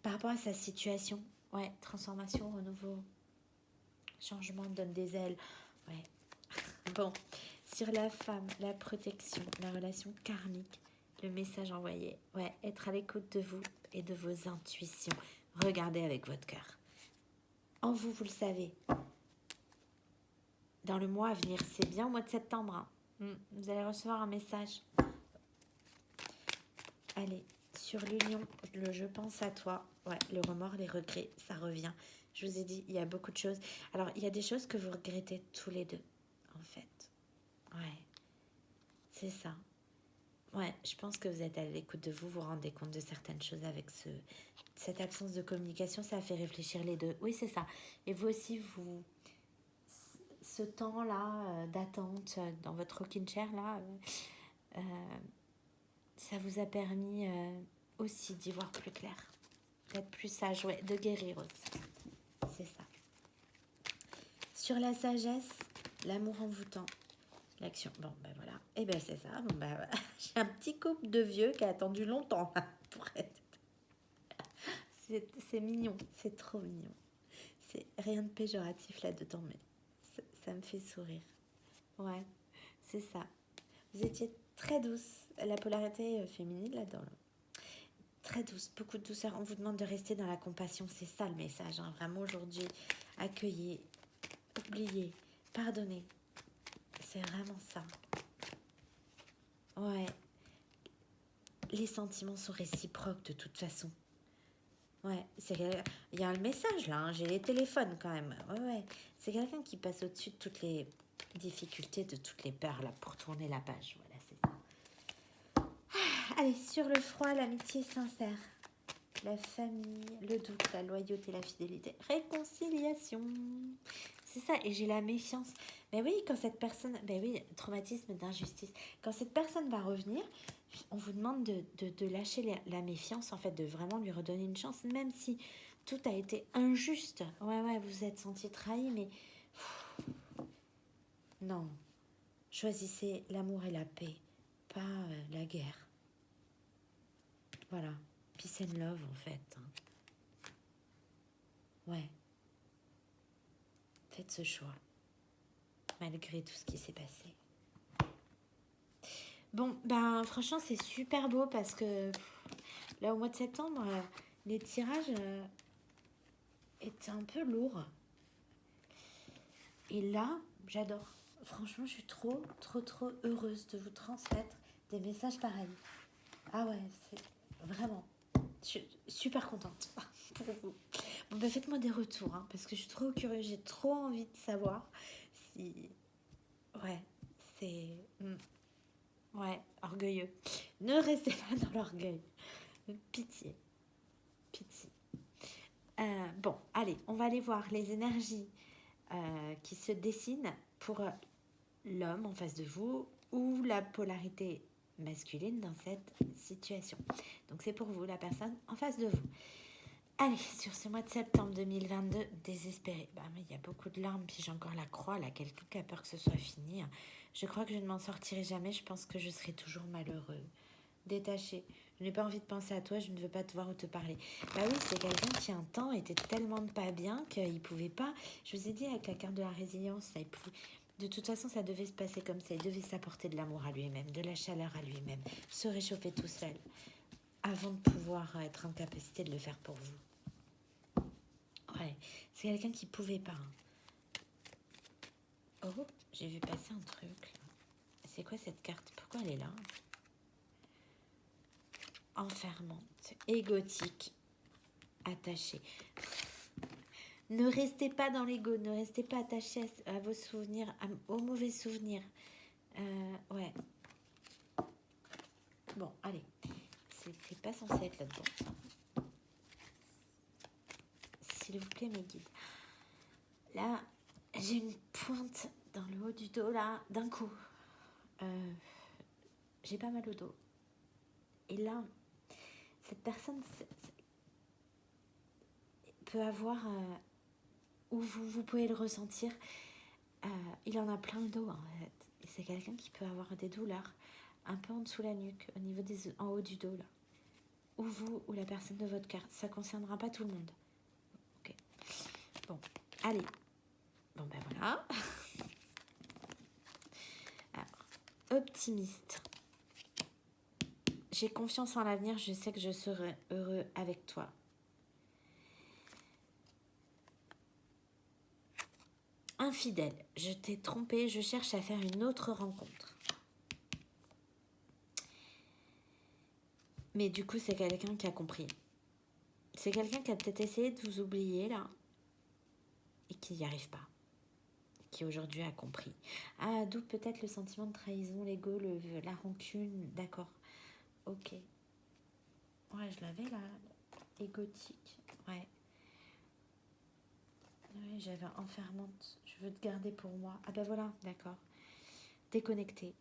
par rapport à sa situation. Ouais, transformation, renouveau, changement, donne des ailes. Ouais. Bon, sur la femme, la protection, la relation karmique, le message envoyé. Ouais, être à l'écoute de vous et de vos intuitions. Regardez avec votre cœur. En vous, vous le savez. Dans le mois à venir, c'est bien au mois de septembre. Hein. Vous allez recevoir un message. Allez, sur l'union, le je pense à toi. Ouais, le remords, les regrets, ça revient. Je vous ai dit, il y a beaucoup de choses. Alors, il y a des choses que vous regrettez tous les deux, en fait. Ouais, c'est ça. Ouais, je pense que vous êtes à l'écoute de vous, vous rendez compte de certaines choses avec cette absence de communication, ça a fait réfléchir les deux. Oui, c'est ça. Et vous aussi, ce temps-là d'attente dans votre rocking chair, là, ça vous a permis aussi d'y voir plus clair, d'être plus sage, ouais, de guérir aussi. C'est ça. Sur la sagesse, l'amour envoûtant, l'action. Bon, ben voilà. Et ben c'est ça. Bon, ben voilà. J'ai un petit couple de vieux qui a attendu longtemps pour être. C'est mignon, c'est trop mignon. C'est rien de péjoratif là-dedans, mais ça me fait sourire. Ouais, c'est ça. Vous étiez très douce. La polarité féminine là-dedans. Là. Très douce, beaucoup de douceur. On vous demande de rester dans la compassion. C'est ça le message. Hein. Vraiment aujourd'hui, accueillez, oubliez, pardonnez. C'est vraiment ça. Ouais. Les sentiments sont réciproques de toute façon. Ouais, il y a le message là, hein. J'ai les téléphones quand même. Ouais. C'est quelqu'un qui passe au-dessus de toutes les difficultés, de toutes les peurs là pour tourner la page. Voilà, c'est ça. Allez, sur le froid, l'amitié sincère. La famille, le doute, la loyauté, la fidélité, réconciliation. C'est ça, et j'ai la méfiance. Mais oui, quand cette personne... Ben oui, traumatisme d'injustice. Quand cette personne va revenir, on vous demande de lâcher la méfiance, en fait, de vraiment lui redonner une chance, même si tout a été injuste. Ouais, vous êtes senti trahi, mais... Non. Choisissez l'amour et la paix, pas la guerre. Voilà. Peace and love, en fait. Ouais. Faites ce choix, malgré tout ce qui s'est passé. Bon, ben franchement, c'est super beau parce que là, au mois de septembre, les tirages étaient un peu lourds. Et là, j'adore. Franchement, je suis trop heureuse de vous transmettre des messages pareils. Ah ouais, c'est vraiment... Je suis super contente pour vous. Bon, ben faites-moi des retours, hein, parce que je suis trop curieuse. J'ai trop envie de savoir si... Ouais, C'est... ouais, orgueilleux. Ne restez pas dans l'orgueil. Pitié. Pitié. Bon, allez, on va aller voir les énergies qui se dessinent pour l'homme en face de vous ou la polarité masculine dans cette situation. Donc c'est pour vous, la personne en face de vous. Allez, sur ce mois de septembre 2022, désespéré. Bah, mais il y a beaucoup de larmes, puis j'ai encore la croix, là, quelqu'un qui a peur que ce soit fini. Je crois que je ne m'en sortirai jamais, je pense que je serai toujours malheureux. Détaché. Je n'ai pas envie de penser à toi, je ne veux pas te voir ou te parler. Bah oui, c'est quelqu'un qui un temps était tellement pas bien qu'il pouvait pas. Je vous ai dit avec la carte de la résilience, là, de toute façon, ça devait se passer comme ça. Il devait s'apporter de l'amour à lui-même, de la chaleur à lui-même, se réchauffer tout seul, avant de pouvoir être en capacité de le faire pour vous. Ouais, c'est quelqu'un qui pouvait pas. Oh, j'ai vu passer un truc. C'est quoi cette carte? Pourquoi elle est là? Enfermante, égotique, attachée. Ne restez pas dans l'ego, ne restez pas attaché à vos souvenirs, aux mauvais souvenirs. Ouais. Bon, allez. C'est pas censé être là-dedans. S'il vous plaît, mes guides. Là, j'ai une pointe dans le haut du dos, là, d'un coup. J'ai pas mal au dos. Et là, cette personne peut avoir, ou vous pouvez le ressentir, il en a plein le dos, en fait. Et c'est quelqu'un qui peut avoir des douleurs un peu en dessous la nuque, au niveau en haut du dos, là. Ou vous, ou la personne de votre carte. Ça concernera pas tout le monde. Ok. Bon, allez. Bon, ben voilà. Alors, optimiste. J'ai confiance en l'avenir, je sais que je serai heureux avec toi. Infidèle, je t'ai trompé, je cherche à faire une autre rencontre. Mais du coup, c'est quelqu'un qui a compris. C'est quelqu'un qui a peut-être essayé de vous oublier, là, et qui n'y arrive pas. Qui aujourd'hui a compris. Ah, d'où peut-être le sentiment de trahison, l'ego, la rancune, d'accord. Ok. Ouais, je l'avais, là, égotique, ouais. Oui, j'avais enfermante. Je veux te garder pour moi. Ah ben voilà, d'accord. Déconnectée.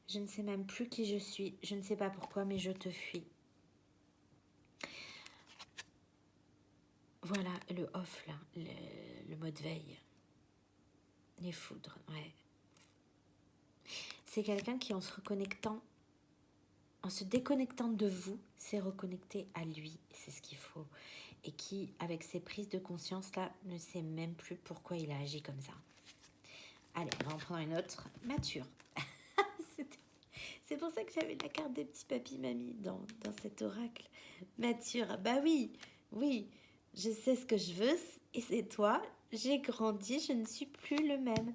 Je ne sais même plus qui je suis. Je ne sais pas pourquoi, mais je te fuis. Voilà, le off, là. Le mode veille. Les foudres, ouais. C'est quelqu'un qui, en se reconnectant, en se déconnectant de vous, s'est reconnecté à lui. C'est ce qu'il faut. Et qui, avec ses prises de conscience-là, ne sait même plus pourquoi il a agi comme ça. Allez, on va en prendre une autre. Mature. C'est pour ça que j'avais la carte des petits papis mamies dans cet oracle. Mature, bah oui, oui, je sais ce que je veux et c'est toi. J'ai grandi, je ne suis plus le même.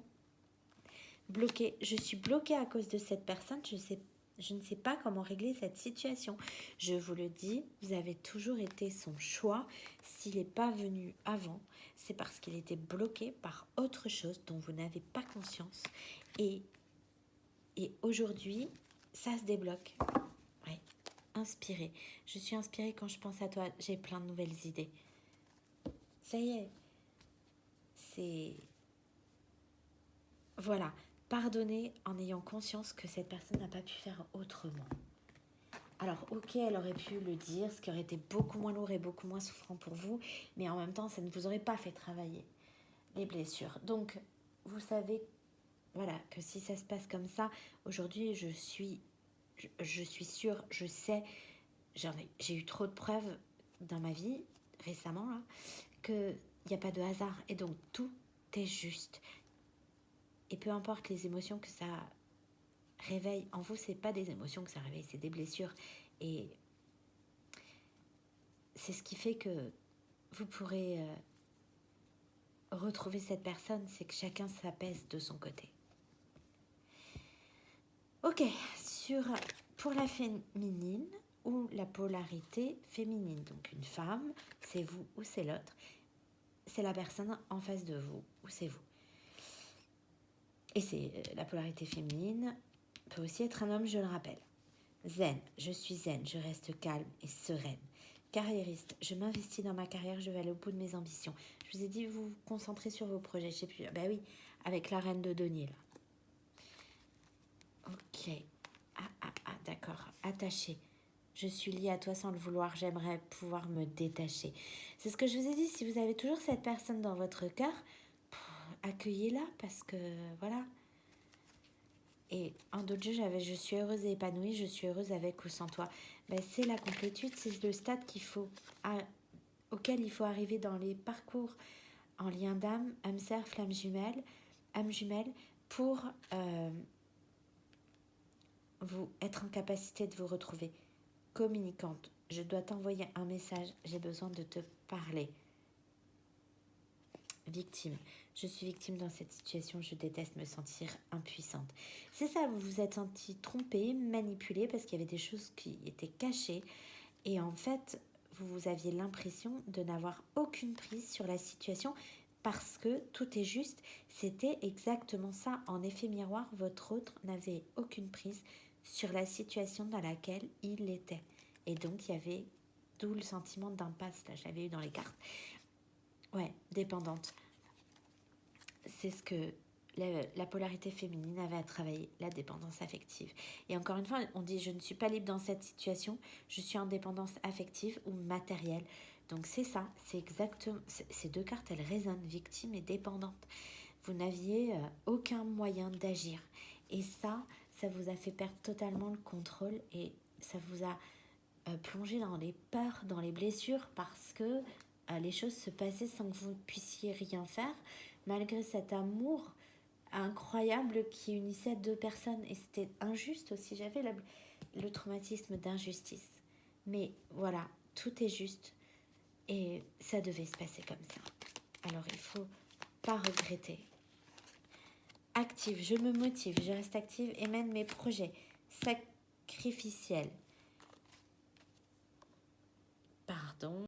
Bloqué, je suis bloquée à cause de cette personne. Je ne sais pas comment régler cette situation. Je vous le dis, vous avez toujours été son choix. S'il n'est pas venu avant, c'est parce qu'il était bloqué par autre chose dont vous n'avez pas conscience. Et aujourd'hui, ça se débloque. Ouais, inspirée. Je suis inspirée quand je pense à toi. J'ai plein de nouvelles idées. Ça y est. C'est... Voilà. Pardonner en ayant conscience que cette personne n'a pas pu faire autrement. Alors, ok, elle aurait pu le dire, ce qui aurait été beaucoup moins lourd et beaucoup moins souffrant pour vous, mais en même temps, ça ne vous aurait pas fait travailler les blessures. Donc, vous savez, voilà, que si ça se passe comme ça, aujourd'hui, je suis sûre, je sais, j'ai eu trop de preuves dans ma vie, récemment, là, qu'il n'y a pas de hasard. Et donc, tout est juste. Et peu importe les émotions que ça réveille en vous, c'est pas des émotions que ça réveille, c'est des blessures. Et c'est ce qui fait que vous pourrez retrouver cette personne, c'est que chacun s'apaise de son côté. Ok, pour la féminine ou la polarité féminine, donc une femme, c'est vous ou c'est l'autre, c'est la personne en face de vous ou c'est vous. Et c'est la polarité féminine peut aussi être un homme, je le rappelle. Zen, je suis zen, je reste calme et sereine. Carriériste, je m'investis dans ma carrière, je vais aller au bout de mes ambitions. Je vous ai dit, vous vous concentrez sur vos projets. Je sais plus. Ben oui, avec la reine de denier là. Ok. D'accord. Attaché. Je suis liée à toi sans le vouloir. J'aimerais pouvoir me détacher. C'est ce que je vous ai dit. Si vous avez toujours cette personne dans votre cœur, accueillez-la parce que voilà. Et en d'autres jeux, j'avais je suis heureuse et épanouie, je suis heureuse avec ou sans toi. Ben, c'est la complétude, c'est le stade auquel il faut arriver dans les parcours en lien d'âme, âme sœur, âme jumelle, pour vous être en capacité de vous retrouver. Communicante, je dois t'envoyer un message, j'ai besoin de te parler. Victime, je suis victime dans cette situation, je déteste me sentir impuissante. C'est ça, vous vous êtes senti trompé, manipulé, parce qu'il y avait des choses qui étaient cachées. Et en fait, vous aviez l'impression de n'avoir aucune prise sur la situation parce que tout est juste. C'était exactement ça. En effet miroir, votre autre n'avait aucune prise sur la situation dans laquelle il était. Et donc, il y avait d'où le sentiment d'impasse. Là, j'avais eu dans les cartes. Ouais, dépendante. C'est ce que la polarité féminine avait à travailler, la dépendance affective. Et encore une fois, on dit je ne suis pas libre dans cette situation, je suis en dépendance affective ou matérielle. Donc c'est ça, c'est exactement, ces deux cartes, elles résonnent, victime et dépendante. Vous n'aviez aucun moyen d'agir. Et ça vous a fait perdre totalement le contrôle et ça vous a plongé dans les peurs, dans les blessures parce que les choses se passaient sans que vous puissiez rien faire, malgré cet amour incroyable qui unissait deux personnes. Et c'était injuste aussi, j'avais le traumatisme d'injustice. Mais voilà, tout est juste et ça devait se passer comme ça. Alors il faut pas regretter. Active, je me motive, je reste active et mène mes projets. Sacrificiels. Pardon.